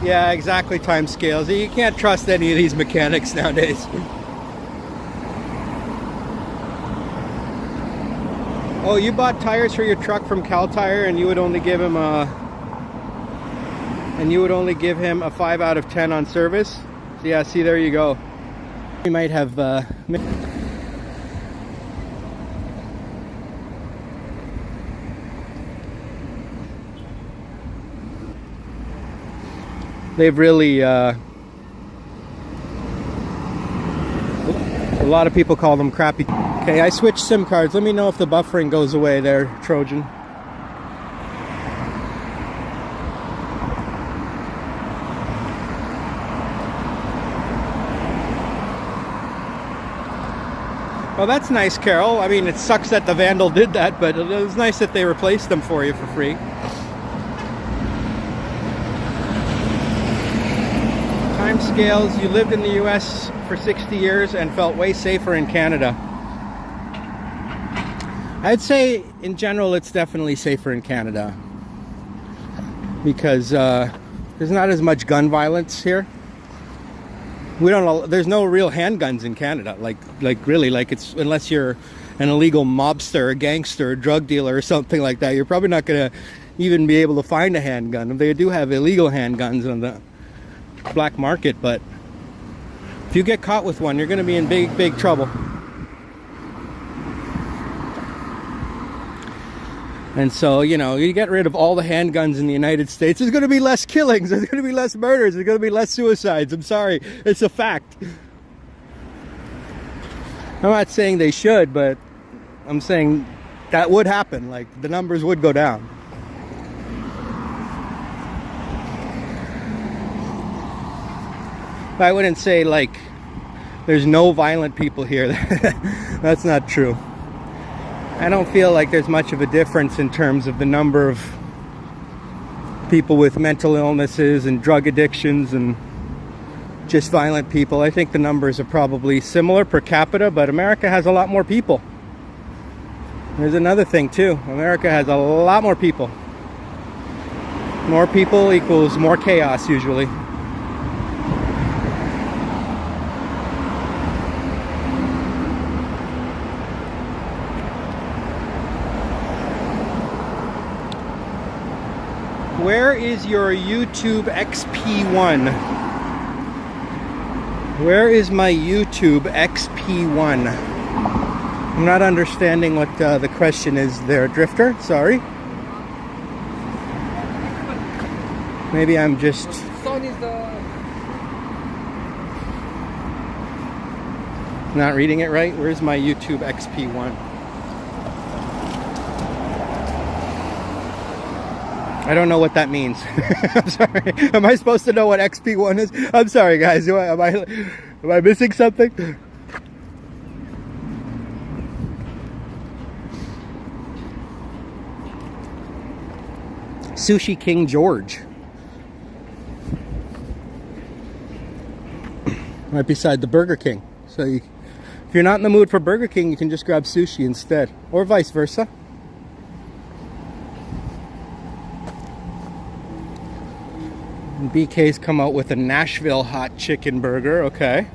Yeah, exactly, time scales. You can't trust any of these mechanics nowadays. Oh, you bought tires for your truck from Cal Tire and you would only give him a 5 out of 10 on service? So yeah, see, there you go. You might have they've really a lot of people call them crappy. Okay, I switched SIM cards. Let me know if the buffering goes away there, Trojan. Well, that's nice, Carol. I mean, it sucks that the vandal did that, but it was nice that they replaced them for you for free. Time scales. You lived in the US for 60 years and felt way safer in Canada. I'd say in general it's definitely safer in Canada because there's not as much gun violence here. There's no real handguns in Canada, like really, like it's, unless you're an illegal mobster, a gangster, a drug dealer or something like that, you're probably not gonna even be able to find a handgun. They do have illegal handguns on the black market, but if you get caught with one, you're gonna be in big trouble. And so, you know, you get rid of all the handguns in the United States, there's going to be less killings, there's going to be less murders, there's going to be less suicides. I'm sorry, it's a fact. I'm not saying they should, but I'm saying that would happen. Like, the numbers would go down. I wouldn't say, like, there's no violent people here. That's not true. I don't feel like there's much of a difference in terms of the number of people with mental illnesses and drug addictions and just violent people. I think the numbers are probably similar per capita, but America has a lot more people. There's another thing too. America has a lot more people. More people equals more chaos usually. Where is your YouTube XP1? Where is my YouTube XP1? I'm not understanding what the question is there, Drifter. Sorry. Maybe I'm just... not reading it right. Where's my YouTube XP1? I don't know what that means. I'm sorry. Am I supposed to know what XP1 is? I'm sorry, guys. Am I missing something? Sushi King George. Right beside the Burger King. So if you're not in the mood for Burger King, you can just grab sushi instead. Or vice versa. And BK's come out with a Nashville hot chicken burger. Okay.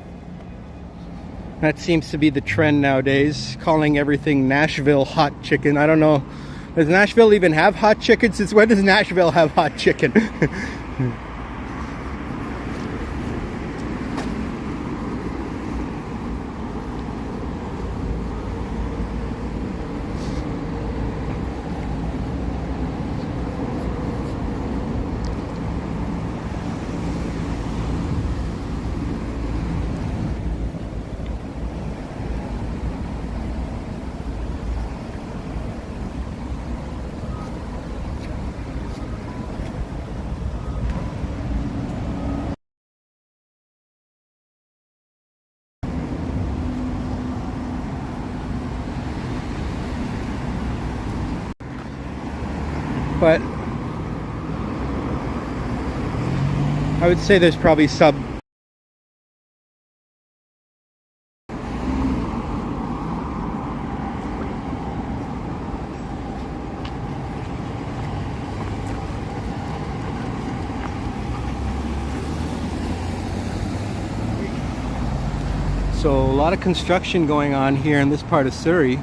That seems to be the trend nowadays, calling everything Nashville hot chicken. I don't know. Does Nashville even have hot chicken? Since when does Nashville have hot chicken? But I would say there's probably so a lot of construction going on here in this part of Surrey.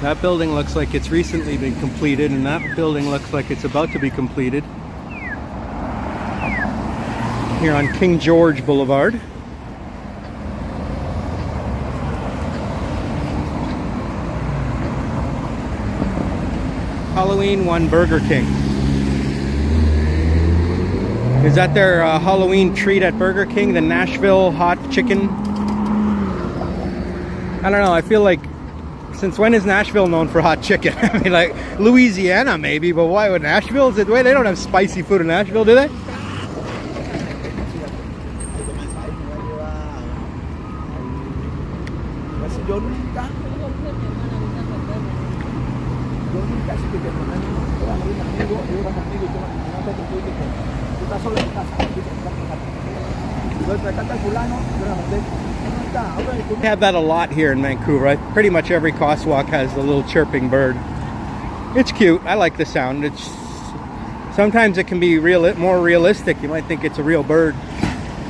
That building looks like it's recently been completed, and that building looks like it's about to be completed. Here on King George Boulevard. Halloween one Burger King. Is that their Halloween treat at Burger King? The Nashville hot chicken? I don't know, I feel like, since when is Nashville known for hot chicken? I mean, like, Louisiana maybe, but why would Nashville? Is it, wait, they don't have spicy food in Nashville, do they? We have that a lot here in Vancouver. Pretty much every crosswalk has the little chirping bird. It's cute. I like the sound. It's sometimes it can be more realistic. You might think it's a real bird.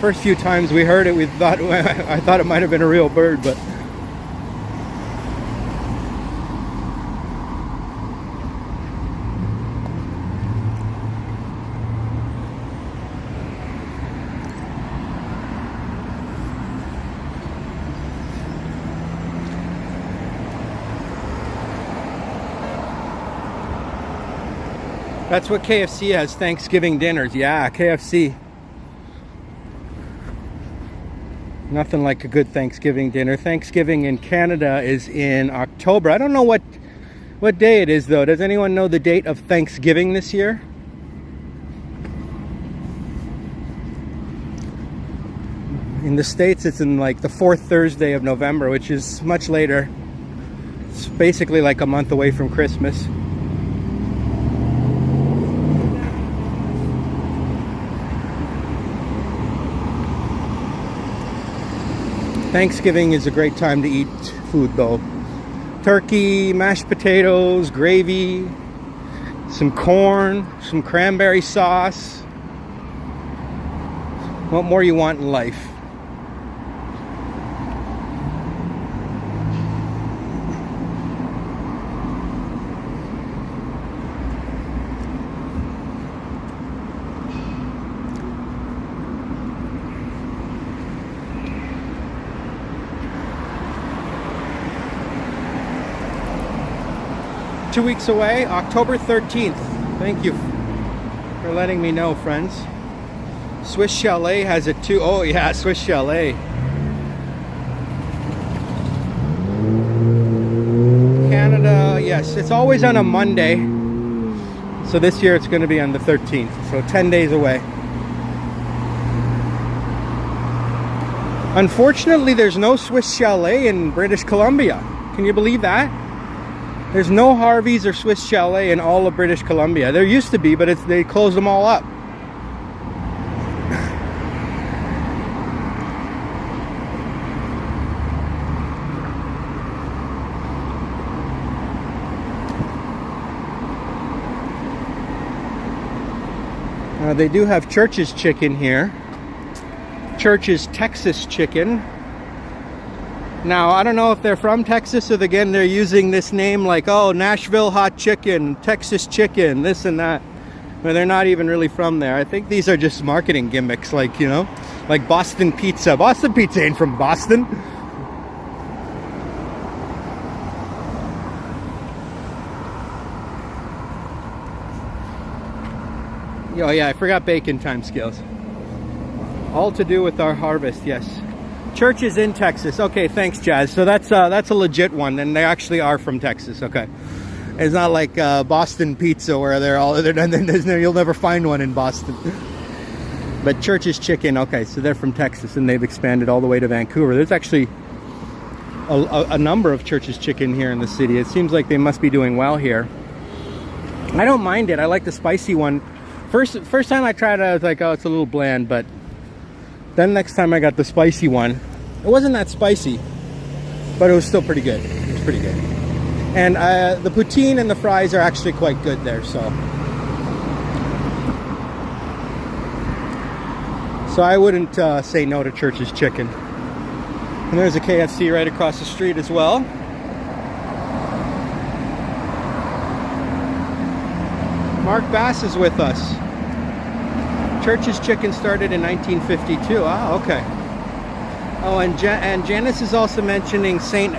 First few times we heard it, I thought it might have been a real bird, but That's what KFC has, Thanksgiving dinners. Yeah, KFC. Nothing like a good Thanksgiving dinner. Thanksgiving in Canada is in October. I don't know what day it is though. Does anyone know the date of Thanksgiving this year? In the States, it's in like the 4th Thursday of November, which is much later. It's basically like a month away from Christmas. Thanksgiving is a great time to eat food though. Turkey, mashed potatoes, gravy, some corn, some cranberry sauce. What more you want in life? 2 weeks away, October 13th. Thank you for letting me know, friends. Swiss Chalet has it too. Oh yeah, Swiss Chalet. Canada, yes, it's always on a Monday. So this year it's going to be on the 13th, so 10 days away. Unfortunately, there's no Swiss Chalet in British Columbia. Can you believe that? There's no Harvey's or Swiss Chalet in all of British Columbia. There used to be, but they closed them all up. They do have Church's chicken here. Church's Texas chicken. Now, I don't know if they're from Texas, or again, they're using this name like, oh, Nashville hot chicken, Texas chicken, this and that. But they're not even really from there. I think these are just marketing gimmicks, like, you know, like Boston pizza. Boston pizza ain't from Boston. Oh yeah, I forgot bacon time scales. All to do with our harvest, yes. Church is in Texas. Okay, thanks, Jazz. So that's a legit one, and they actually are from Texas. Okay, it's not like Boston pizza where they're all. You'll never find one in Boston. But Church's chicken. Okay, so they're from Texas, and they've expanded all the way to Vancouver. There's actually a number of Church's chicken here in the city. It seems like they must be doing well here. I don't mind it. I like the spicy one. First time I tried it, I was like, oh, it's a little bland, but then next time I got the spicy one, it wasn't that spicy, but it was still pretty good. It was pretty good. And the poutine and the fries are actually quite good there, so I wouldn't say no to Church's chicken. And there's a KFC right across the street as well. Mark Bass is with us. Church's chicken started in 1952. Ah, okay. Oh, and Janice is also mentioning Saint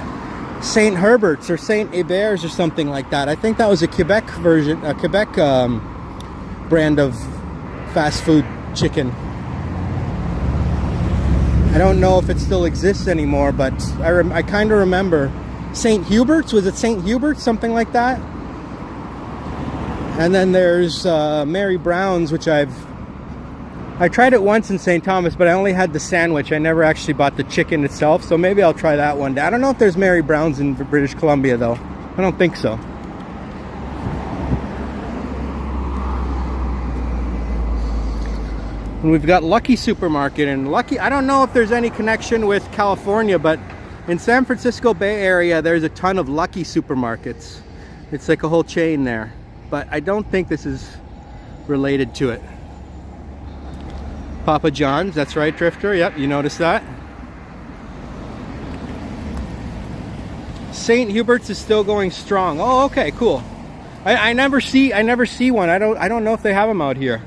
Herbert's or Saint Hébert's or something like that. I think that was a Quebec version, a Quebec brand of fast food chicken. I don't know if it still exists anymore, but I kind of remember Saint Hubert's. Was it Saint Hubert's? Something like that. And then there's Mary Brown's, which I tried it once in St. Thomas, but I only had the sandwich. I never actually bought the chicken itself, so maybe I'll try that one day. I don't know if there's Mary Brown's in British Columbia, though. I don't think so. And we've got Lucky Supermarket, and Lucky, I don't know if there's any connection with California, but in San Francisco Bay Area, there's a ton of Lucky Supermarkets. It's like a whole chain there, but I don't think this is related to it. Papa John's, that's right, Drifter. Yep, you noticed that. St. Hubert's is still going strong. Oh, okay, cool. I never see one. I don't know if they have them out here.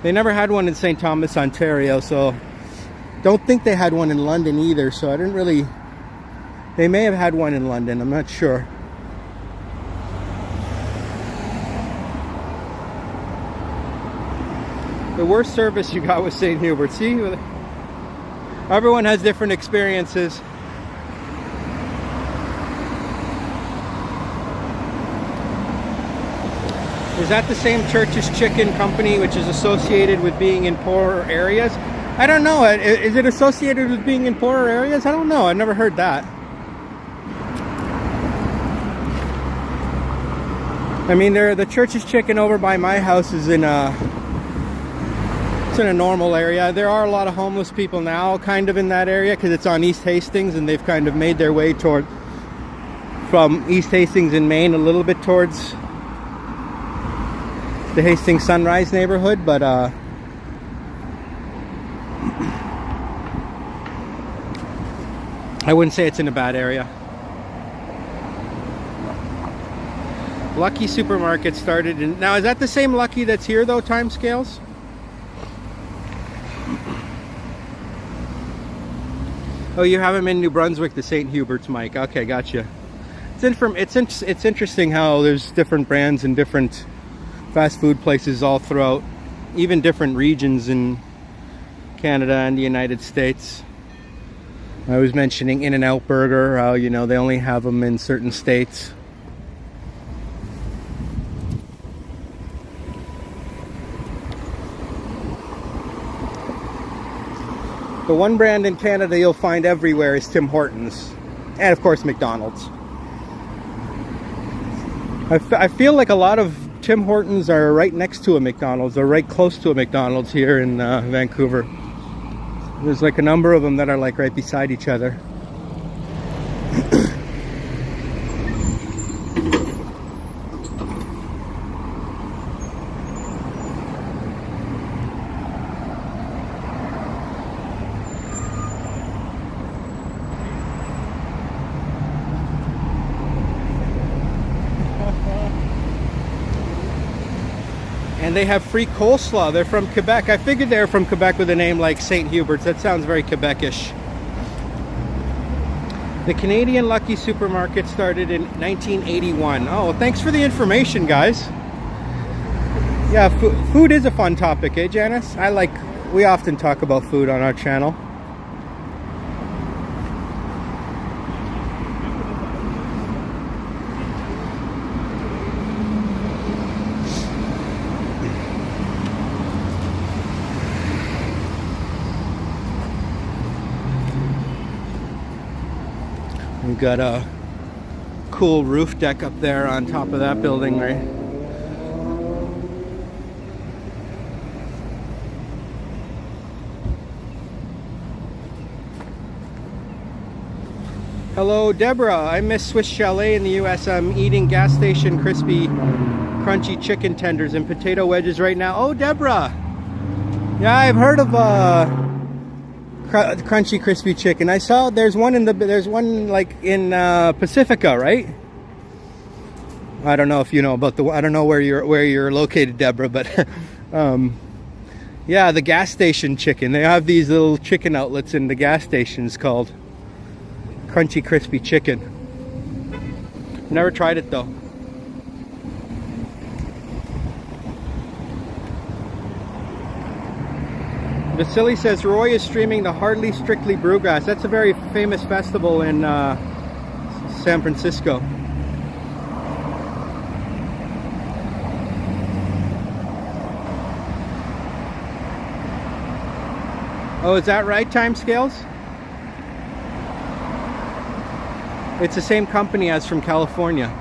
They never had one in St. Thomas, Ontario, so don't think they had one in London either. So I didn't really. They may have had one in London. I'm not sure. The worst service you got was St. Hubert. See, everyone has different experiences. Is that the same Church's Chicken company which is associated with being in poorer areas? I don't know. Is it associated with being in poorer areas? I don't know. I've never heard that. I mean, the Church's Chicken over by my house is in a normal area. There are a lot of homeless people now kind of in that area because it's on East Hastings, and they've kind of made their way from East Hastings in Maine a little bit towards the Hastings Sunrise neighborhood, but I wouldn't say it's in a bad area. Lucky Supermarket started in... Now, is that the same Lucky that's here, though, timescales? Oh, you have them in New Brunswick, the St. Hubert's, Mike. Okay, gotcha. It's interesting how there's different brands and different fast food places all throughout, even different regions in Canada and the United States. I was mentioning In-N-Out Burger, how, you know, they only have them in certain states. The one brand in Canada you'll find everywhere is Tim Hortons, and of course McDonald's. I feel like a lot of Tim Hortons are right next to a McDonald's, or right close to a McDonald's here in Vancouver. There's like a number of them that are like right beside each other. And they have free coleslaw. They're from Quebec. I figured they're from Quebec with a name like St. Hubert's. That sounds very Quebecish. The Canadian Lucky Supermarket started in 1981. Oh, thanks for the information, guys. Yeah, food is a fun topic, eh, Janice? We often talk about food on our channel. We've got a cool roof deck up there on top of that building, right? Hello, Deborah. I miss Swiss Chalet in the US. I'm eating gas station crispy, crunchy chicken tenders and potato wedges right now. Oh, Deborah. Yeah, I've heard of crunchy crispy chicken. I saw there's one like in Pacifica, right? I don't know if you know about I don't know where you're located, Deborah, but yeah, the gas station chicken. They have these little chicken outlets in the gas stations called crunchy crispy chicken. Never tried it though. Vasily says Roy is streaming the Hardly Strictly Brewgrass. That's a very famous festival in San Francisco. Oh, is that right, timescales? It's the same company as from California.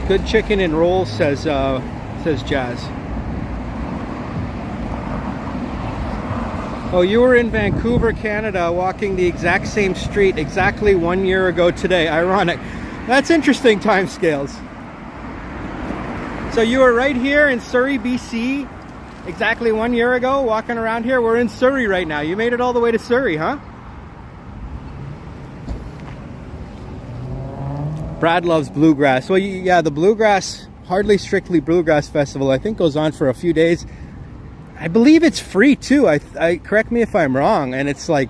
Good chicken and rolls, says Jazz. Oh, you were in Vancouver, Canada, walking the exact same street exactly 1 year ago today. Ironic. That's interesting timescales. So you were right here in Surrey, BC, exactly 1 year ago, walking around here. We're in Surrey right now. You made it all the way to Surrey, huh? Brad loves bluegrass. Well, yeah, the bluegrass, Hardly Strictly Bluegrass Festival, I think goes on for a few days. I believe it's free too. I correct me if I'm wrong. And it's like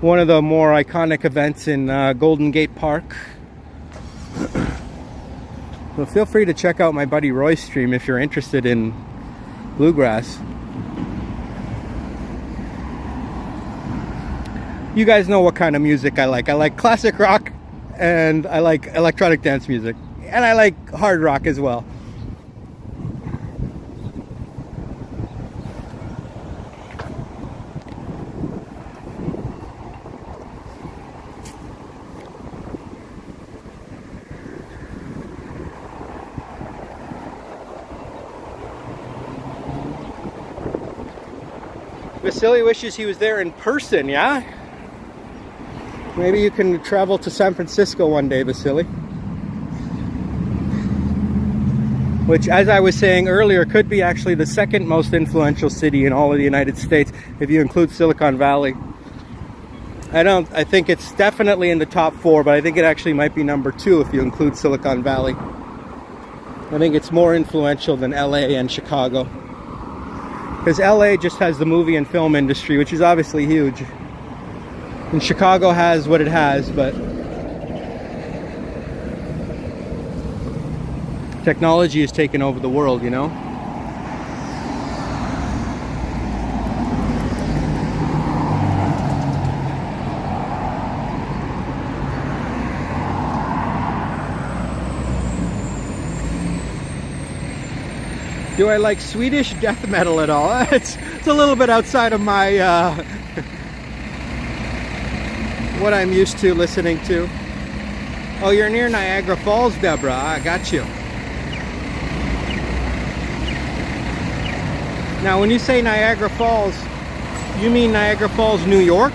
one of the more iconic events in Golden Gate Park. Well, feel free to check out my buddy Roy's stream if you're interested in bluegrass. You guys know what kind of music I like. I like classic rock, and I like electronic dance music, and I like hard rock as well. Vasily wishes he was there in person, yeah? Maybe you can travel to San Francisco one day, Vasily. Which, as I was saying earlier, could be actually the second most influential city in all of the United States, if you include Silicon Valley. I think it's definitely in the top 4, but I think it actually might be number 2 if you include Silicon Valley. I think it's more influential than LA and Chicago. Because LA just has the movie and film industry, which is obviously huge. And Chicago has what it has, but technology has taken over the world, you know? Do I like Swedish death metal at all? It's a little bit outside of my what I'm used to listening to. Oh, you're near Niagara Falls, Deborah. I got you. Now, when you say Niagara Falls, you mean Niagara Falls, New York?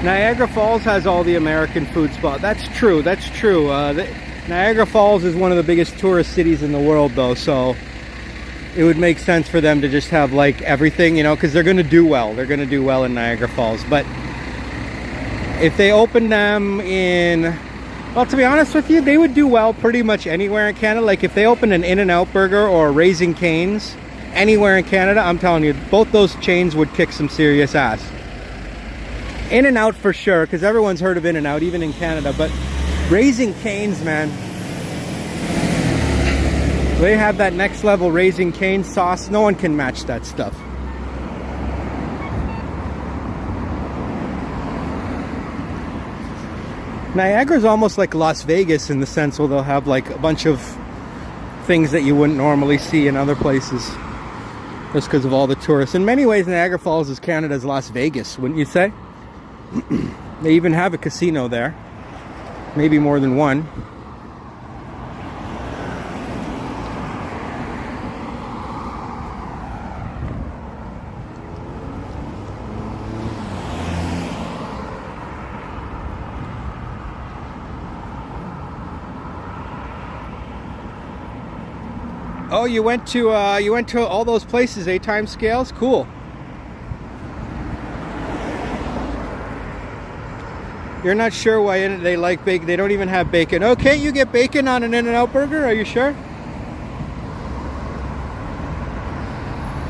Niagara Falls has all the American food spots. That's true, that's true. Niagara Falls is one of the biggest tourist cities in the world, though, so it would make sense for them to just have like everything, you know, because they're going to do well. They're going to do well in Niagara Falls. But if they open them in, well, to be honest with you, they would do well pretty much anywhere in Canada. Like if they opened an In-N-Out Burger or Raising Cane's anywhere in Canada, I'm telling you, both those chains would kick some serious ass. In-N-Out for sure, because everyone's heard of In-N-Out, even in Canada. But Raising Cane's, man, they have that next level Raising Cane sauce. No one can match that stuff. Niagara's almost like Las Vegas in the sense where they'll have like a bunch of things that you wouldn't normally see in other places, just because of all the tourists. In many ways, Niagara Falls is Canada's Las Vegas, wouldn't you say? They even have a casino there, maybe more than one. Oh, you went to all those places, 8 times scales? Cool. You're not sure why they like bacon. They don't even have bacon. Oh, can't you get bacon on an In-N-Out Burger? Are you sure?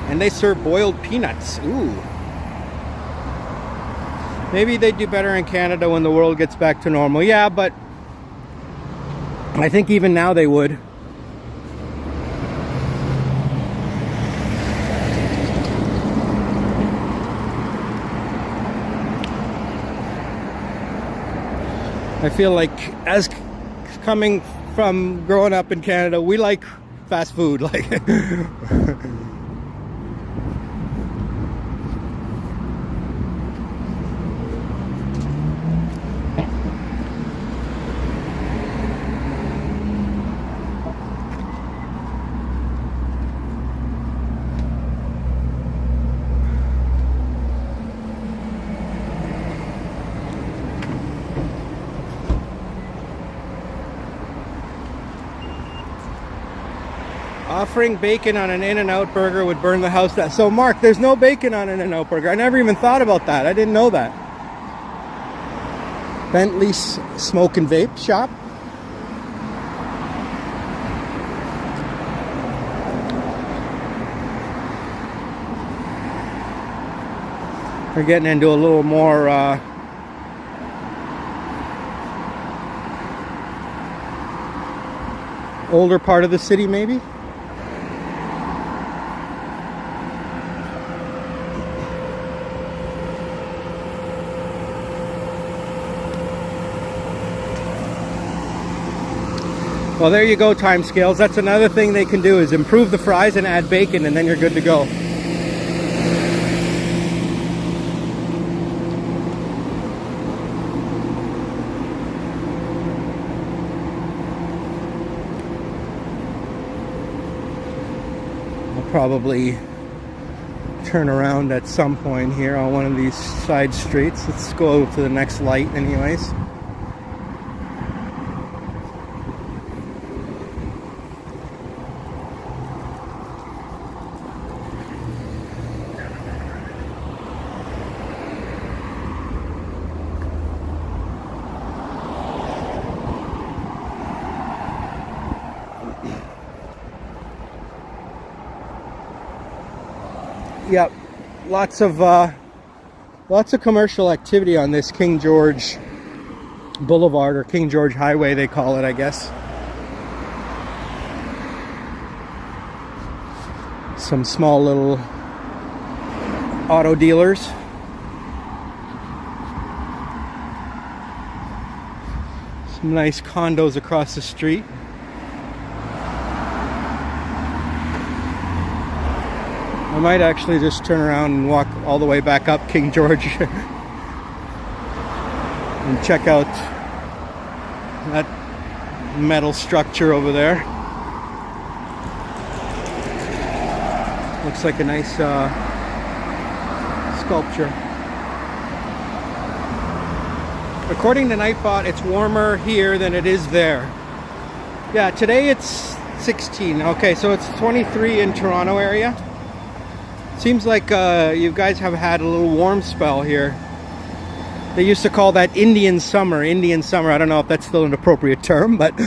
And they serve boiled peanuts. Ooh. Maybe they'd do better in Canada when the world gets back to normal. Yeah, but I think even now they would. I feel like, as coming from growing up in Canada, we like fast food. Like, Offering bacon on an In-N-Out burger would burn the house down. So Mark, there's no bacon on an In-N-Out burger. I never even thought about that. I didn't know that. Bentley's Smoke and Vape Shop. We're getting into a little more older part of the city, maybe. Well, there you go, time scales. That's another thing they can do, is improve the fries and add bacon, and then you're good to go. I'll probably turn around at some point here on one of these side streets. Let's go to the next light anyways. Yep, lots of commercial activity on this King George Boulevard, or King George Highway they call it, I guess. Some small little auto dealers. Some nice condos across the street. I might actually just turn around and walk all the way back up King George and check out that metal structure over there. Looks like a nice sculpture. According to Nightbot, it's warmer here than it is there. Yeah, today it's 16. Okay, so it's 23 in Toronto area. Seems like you guys have had a little warm spell here. They used to call that Indian summer. Indian summer. I don't know if that's still an appropriate term, but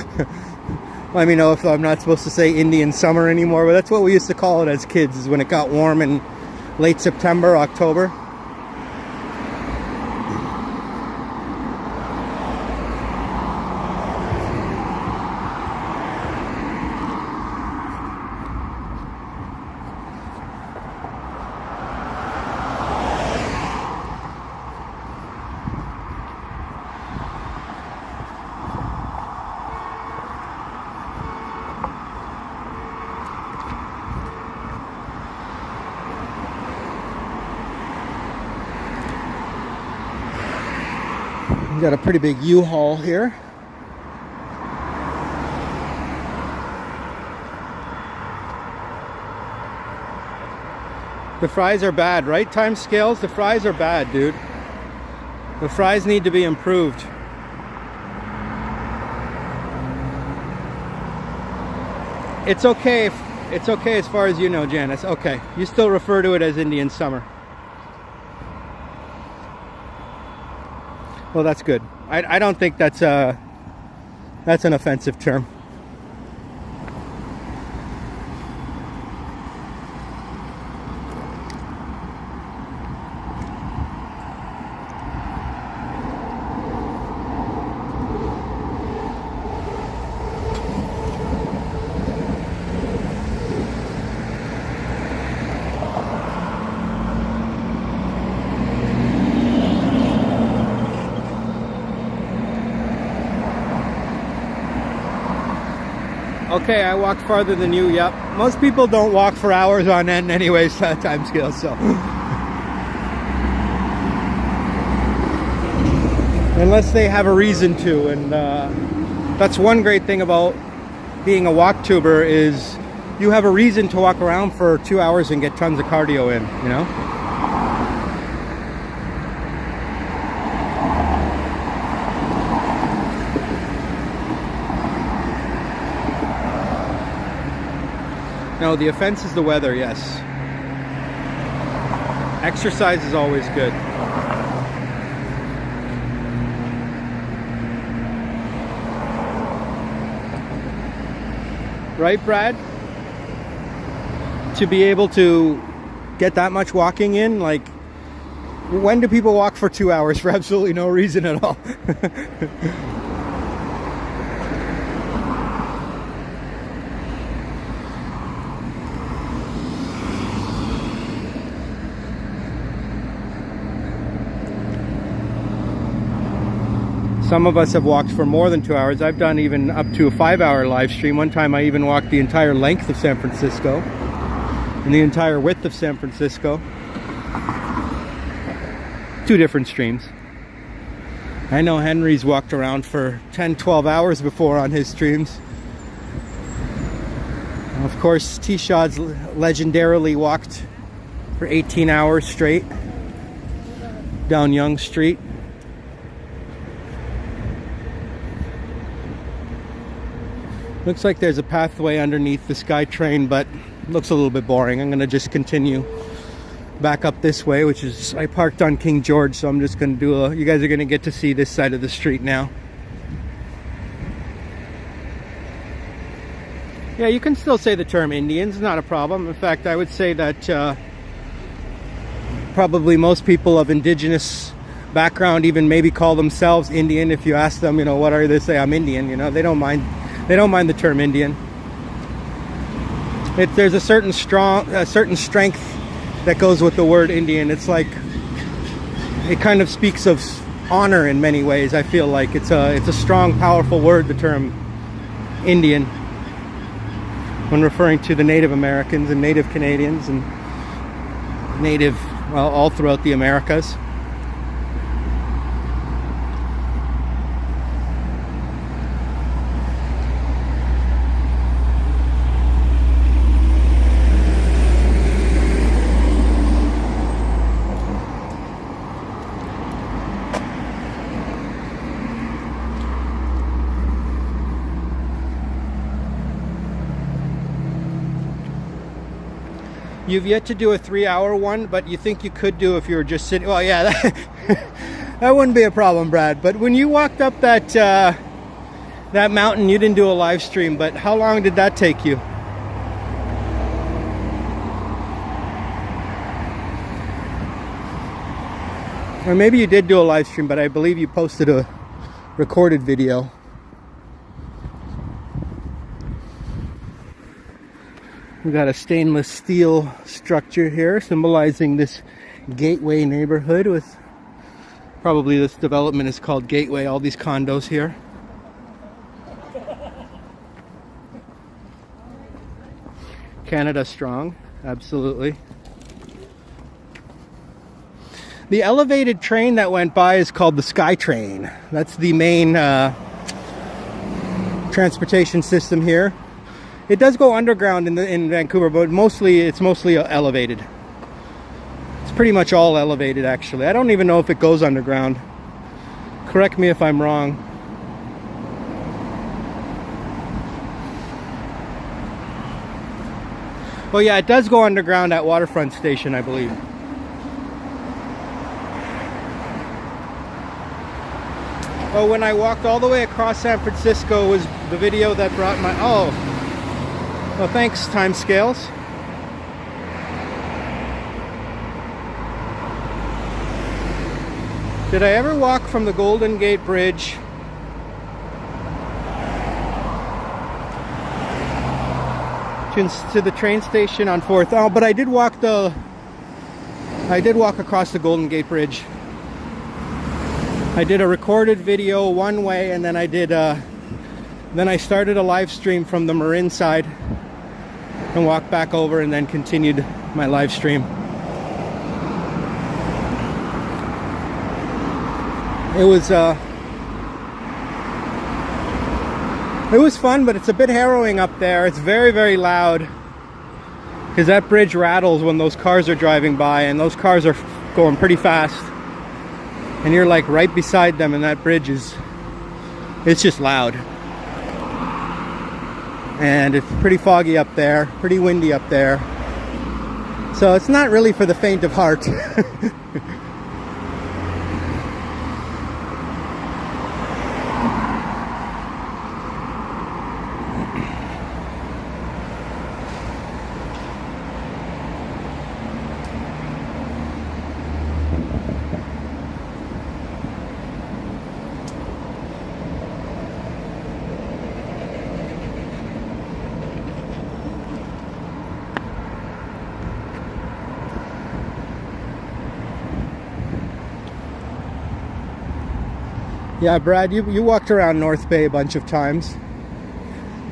let me know if I'm not supposed to say Indian summer anymore. But that's what we used to call it as kids, is when it got warm in late September, October. We've got a pretty big U-Haul here. The fries are bad, right? Time scales, the fries are bad, dude. The fries need to be improved. It's okay. It's okay as far as you know, Janice. Okay. You still refer to it as Indian summer. Well, that's good. I don't think that's an offensive term. Okay, I walked farther than you, yep. Most people don't walk for hours on end anyways, time scale, so. Unless they have a reason to, and that's one great thing about being a walk tuber, is you have a reason to walk around for 2 hours and get tons of cardio in, you know? No, the offense is the weather, yes. Exercise is always good. Right, Brad? To be able to get that much walking in, like, when do people walk for 2 hours for absolutely no reason at all? Some of us have walked for more than 2 hours. I've done even up to a 5-hour live stream. One time I even walked the entire length of San Francisco and the entire width of San Francisco. 2 different streams. I know Henry's walked around for 10-12 hours before on his streams. Of course, T-Shaw's legendarily walked for 18 hours straight down Yonge Street. Looks like there's a pathway underneath the SkyTrain, but looks a little bit boring. I'm gonna just continue back up this way, which is, I parked on King George, so I'm just gonna do you guys are gonna get to see this side of the street now. Yeah, you can still say the term Indians, not a problem. In fact, I would say that probably most people of indigenous background even maybe call themselves Indian. If you ask them, you know, what are they, say I'm Indian, you know, they don't mind the term Indian. There's a certain strength that goes with the word Indian. It's like, it kind of speaks of honor in many ways. I feel like it's a strong, powerful word, the term Indian, when referring to the Native Americans and Native Canadians and Native, well, all throughout the Americas. You've yet to do a 3-hour one, but you think you could do if you were just sitting. Well, yeah, that wouldn't be a problem, Brad. But when you walked up that mountain, you didn't do a live stream, but how long did that take you? Or maybe you did do a live stream, but I believe you posted a recorded video. We got a stainless steel structure here symbolizing this Gateway neighborhood. With probably this development is called Gateway, all these condos here. Canada strong, absolutely. The elevated train that went by is called the SkyTrain. That's the main transportation system here. It does go underground in Vancouver, but it's mostly elevated. It's pretty much all elevated, actually. I don't even know if it goes underground. Correct me if I'm wrong. Well, yeah, it does go underground at Waterfront Station, I believe. Oh, when I walked all the way across San Francisco was the video that brought my... Oh. Well, thanks, timescales. Did I ever walk from the Golden Gate Bridge to the train station on 4th? Oh, but I did walk across the Golden Gate Bridge. I did a recorded video one way, and then I started a live stream from the Marin side and walked back over and then continued my live stream. It was fun, but it's a bit harrowing up there. It's very, very loud because that bridge rattles when those cars are driving by, and those cars are going pretty fast, and you're like right beside them, and that bridge it's just loud. and it's pretty foggy up there, pretty windy up there. So it's not really for the faint of heart. Yeah, Brad, you walked around North Bay a bunch of times,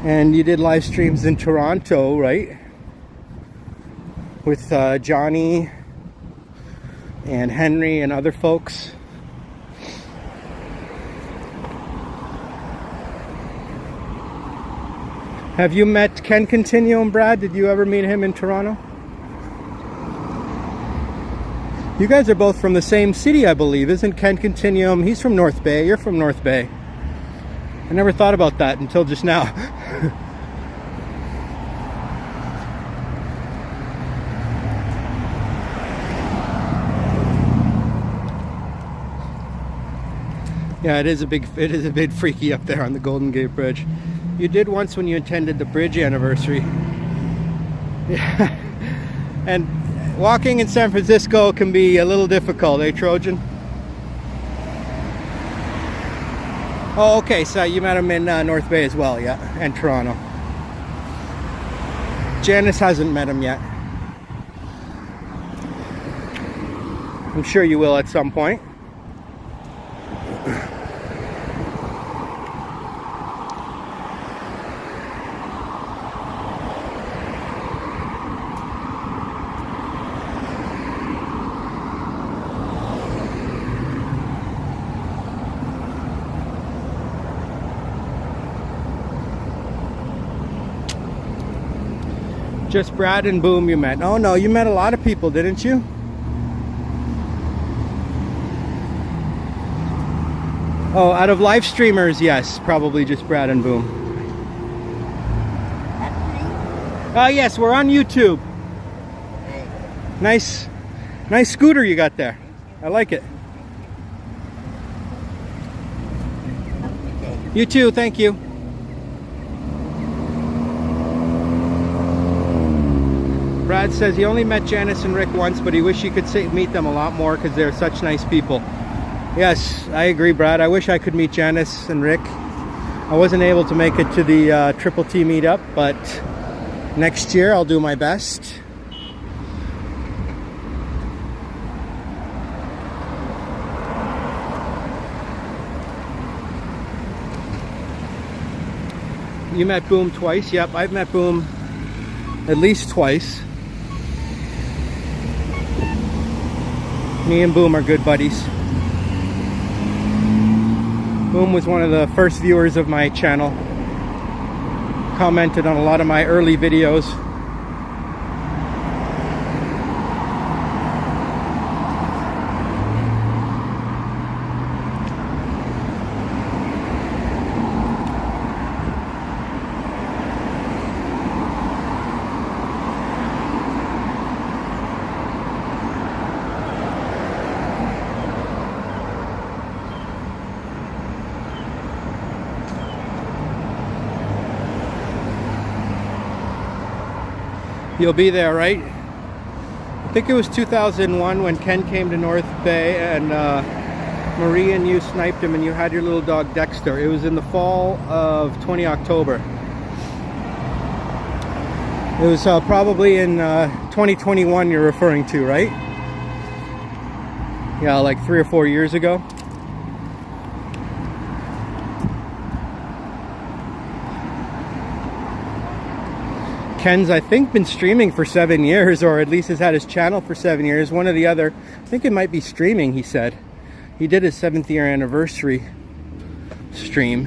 and you did live streams in Toronto, right? With Johnny and Henry and other folks. Have you met Ken Continuum, Brad? Did you ever meet him in Toronto? You guys are both from the same city, I believe. Isn't Ken Continuum? He's from North Bay. You're from North Bay. I never thought about that until just now. Yeah, it is a bit freaky up there on the Golden Gate Bridge. You did once when you attended the bridge anniversary. Yeah. And walking in San Francisco can be a little difficult, eh, Trojan? Oh, okay, so you met him in North Bay as well, yeah, and Toronto. Janice hasn't met him yet. I'm sure you will at some point. Just Brad and Boom you met. Oh no, you met a lot of people, didn't you? Oh, out of live streamers, yes, probably just Brad and Boom. Oh yes, we're on YouTube. Nice scooter you got there. I like it. You too, thank you. Brad says he only met Janice and Rick once, but he wished he could meet them a lot more because they're such nice people. Yes, I agree, Brad. I wish I could meet Janice and Rick. I wasn't able to make it to the Triple T meetup, but next year I'll do my best. You met Boom twice? Yep, I've met Boom at least twice. Me and Boom are good buddies. Boom was one of the first viewers of my channel. Commented on a lot of my early videos. You'll be there, right? I think it was 2001 when Ken came to North Bay and Marie and you sniped him and you had your little dog Dexter. It was in the fall of 20 October. It was probably in 2021 you're referring to, right? Yeah, like 3 or 4 years ago. Ken's, I think, been streaming for 7 years, or at least has had his channel for 7 years. One or the other. I think it might be streaming, he said. He did his 7th year anniversary stream.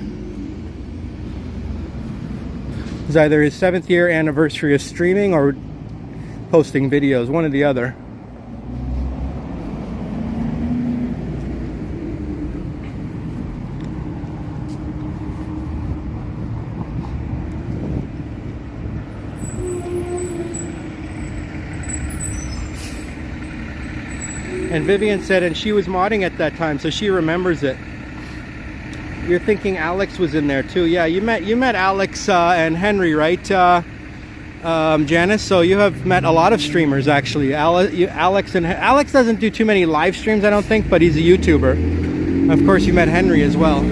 It was either his 7th year anniversary of streaming or posting videos, one or the other. And Vivian said, and she was modding at that time, so she remembers it. You're thinking Alex was in there too. Yeah, you met Alex and Henry, right, Janice? So you have met a lot of streamers actually. Alex doesn't do too many live streams, I don't think, but he's a YouTuber. Of course, you met Henry as well.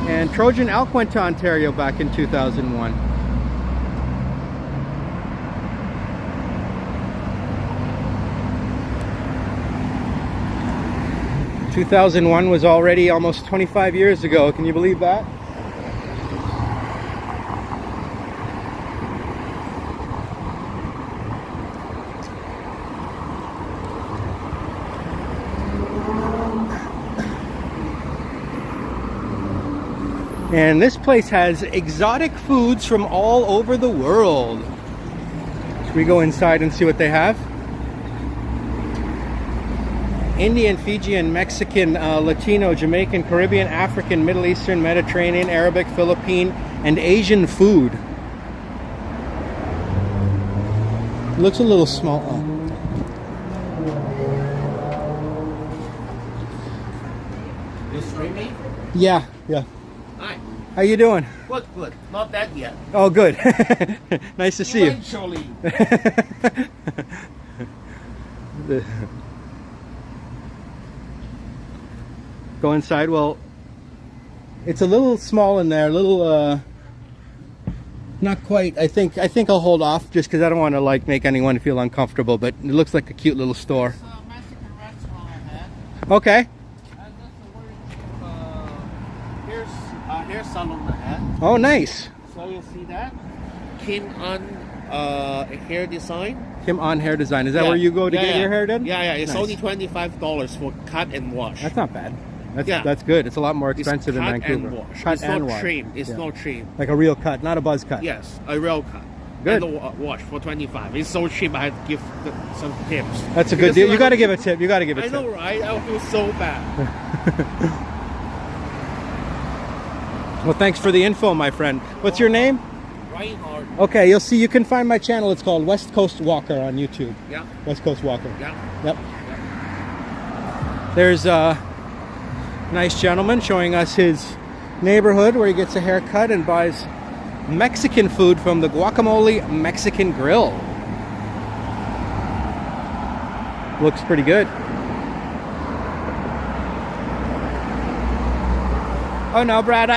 And Trojan Elk went to Ontario back in 2001. 2001 was already almost 25 years ago. Can you believe that? And this place has exotic foods from all over the world. Should we go inside and see what they have? Indian, Fijian, Mexican, Latino, Jamaican, Caribbean, African, Middle Eastern, Mediterranean, Arabic, Philippine, and Asian food. It looks a little small. Oh. You streaming? Yeah. Hi. How you doing? Good. Not that yet. Oh, good. Nice to see you. Eventually. Go inside. Well, it's a little small in there. A little, not quite. I think I'll hold off just because I don't want to like make anyone feel uncomfortable. But it looks like a cute little store. It's a Mexican restaurant ahead. Okay. And that's the word. Hair salon ahead. Oh, nice. So you see that? Kim on hair design. Kim On Hair Design. Is that where you go to get your hair done? Yeah. It's Nice. only $25 for cut and wash. That's not bad. Yeah. That's good. It's a lot more It's expensive in cut Vancouver. and wash. Cut It's and not wash. trim. It's Yeah. not trim. Like a real cut, not a buzz cut. Yes, a real cut. Good. And a wash for 25. It's so cheap. I had to give some tips. That's a good Because deal. You like- got to give a tip. You got to give a I tip. know, right? I feel so bad. Well, thanks for the info, my friend. What's your name? Reinhard. Okay, you'll see. You can find my channel. It's called West Coast Walker on YouTube. Yeah. West Coast Walker. Yeah. Yep. There's a nice gentleman showing us his neighborhood where he gets a haircut and buys Mexican food from the Guacamole Mexican Grill. Looks pretty good. Oh no, Brad,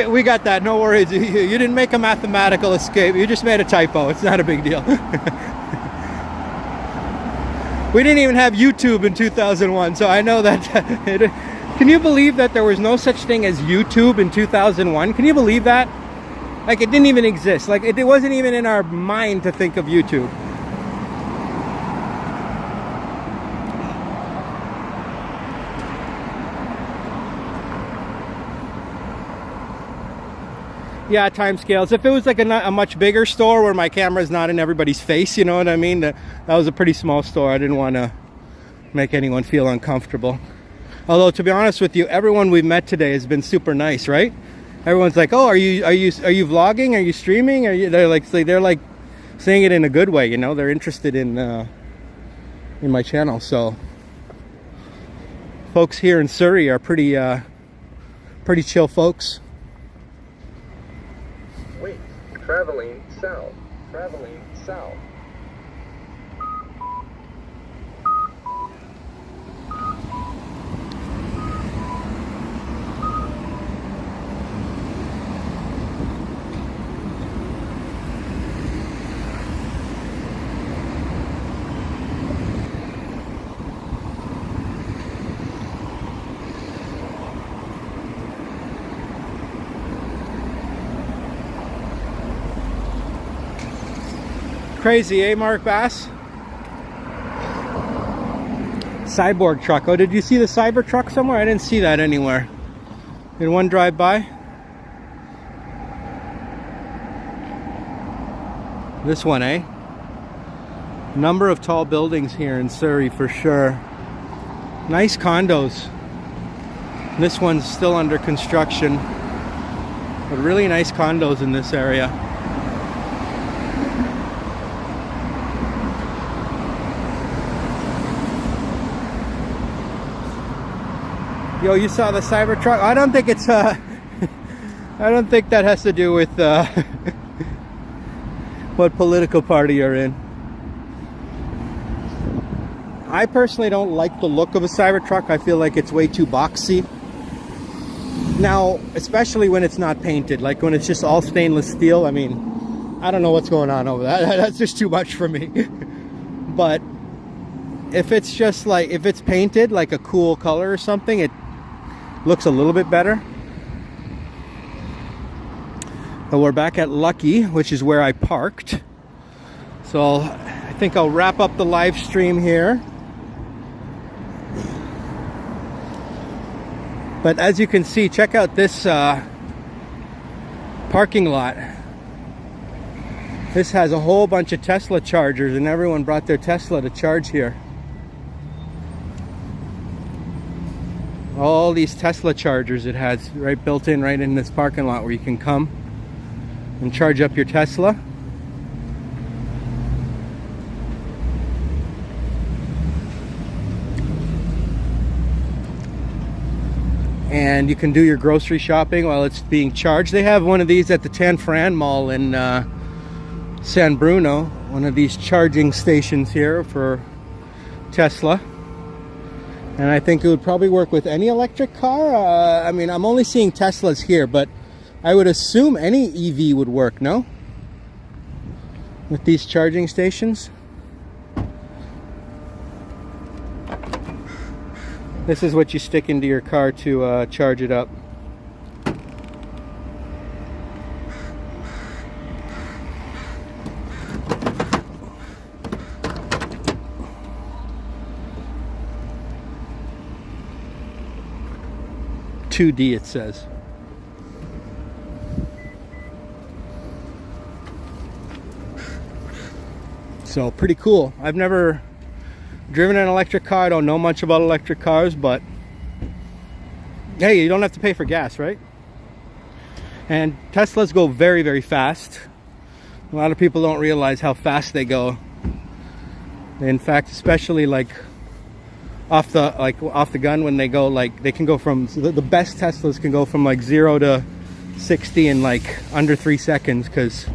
we got that. No worries. You didn't make a mathematical escape. You just made a typo. It's not a big deal. We didn't even have YouTube in 2001, so I know that. Can you believe that there was no such thing as YouTube in 2001? Can you believe that? Like, it didn't even exist. Like, it wasn't even in our mind to think of YouTube. Yeah, time scales. If it was like a much bigger store where my camera's not in everybody's face, you know what I mean? That was a pretty small store. I didn't want to make anyone feel uncomfortable. Although, to be honest with you, everyone we've met today has been super nice, right? Everyone's like, "Oh, are you vlogging? Are you streaming?" They're like saying it in a good way, you know? They're interested in my channel. So, folks here in Surrey are pretty chill folks. Wait, traveling south. Traveling south. Crazy, eh, Mark Bass? Cyborg truck. Oh, did you see the cyber truck somewhere? I didn't see that anywhere. Did one drive by? This one, eh? Number of tall buildings here in Surrey for sure. Nice condos. This one's still under construction. But really nice condos in this area. Yo, you saw the Cybertruck? I don't think it's I don't think that has to do with what political party you're in. I personally don't like the look of a Cybertruck. I feel like it's way too boxy. Now, especially when it's not painted, like when it's just all stainless steel. I mean, I don't know what's going on over that. That's just too much for me. But if it's just like, if it's painted like a cool color or something, it looks a little bit better. But we're back at Lucky, which is where I parked. So I think I'll wrap up the live stream here. But as you can see, check out this parking lot. This has a whole bunch of Tesla chargers, and everyone brought their Tesla to charge here. All these Tesla chargers it has right built in right in this parking lot where you can come and charge up your Tesla. And you can do your grocery shopping while it's being charged. They have one of these at the Tan Fran Mall in San Bruno, one of these charging stations here for Tesla. And I think it would probably work with any electric car. I mean, I'm only seeing Teslas here, but I would assume any EV would work, no? With these charging stations. This is what you stick into your car to charge it up. $2D it says. So pretty cool. I've never driven an electric car. I don't know much about electric cars, but hey, you don't have to pay for gas, right? And Teslas go very, very fast. A lot of people don't realize how fast they go. In fact, especially like off the gun, when they go, like, they can go from, the best Teslas can go from like 0 to 60 in like under 3 seconds, because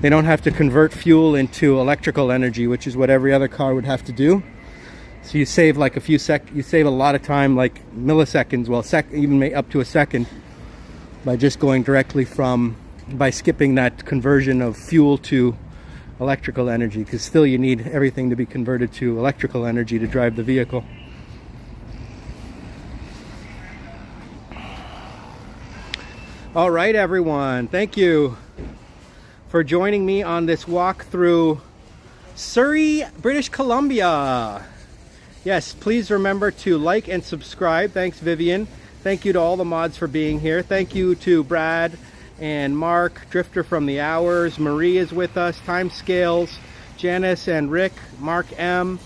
they don't have to convert fuel into electrical energy, which is what every other car would have to do. So you save like a few you save a lot of time, like milliseconds, well, even up to a second, by just going directly by skipping that conversion of fuel to electrical energy, because still you need everything to be converted to electrical energy to drive the vehicle. All right, everyone, thank you for joining me on this walk through Surrey, British Columbia. Yes, please remember to like and subscribe. Thanks, Vivian. Thank you to all the mods for being here. Thank you to Brad and Mark, Drifter from the Hours, Marie is with us, Time Scales, Janice and Rick, Mark M,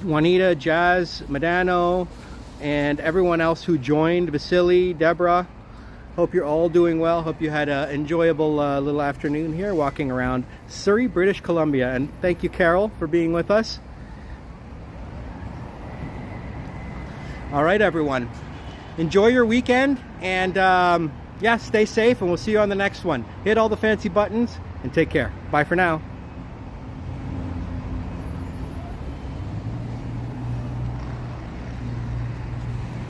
Juanita, Jazz, Madano, and everyone else who joined, Vasily, Deborah. Hope you're all doing well. Hope you had an enjoyable little afternoon here walking around Surrey, British Columbia. And thank you, Carol, for being with us. All right, everyone. Enjoy your weekend, and yeah, stay safe, and we'll see you on the next one. Hit all the fancy buttons and take care. Bye for now.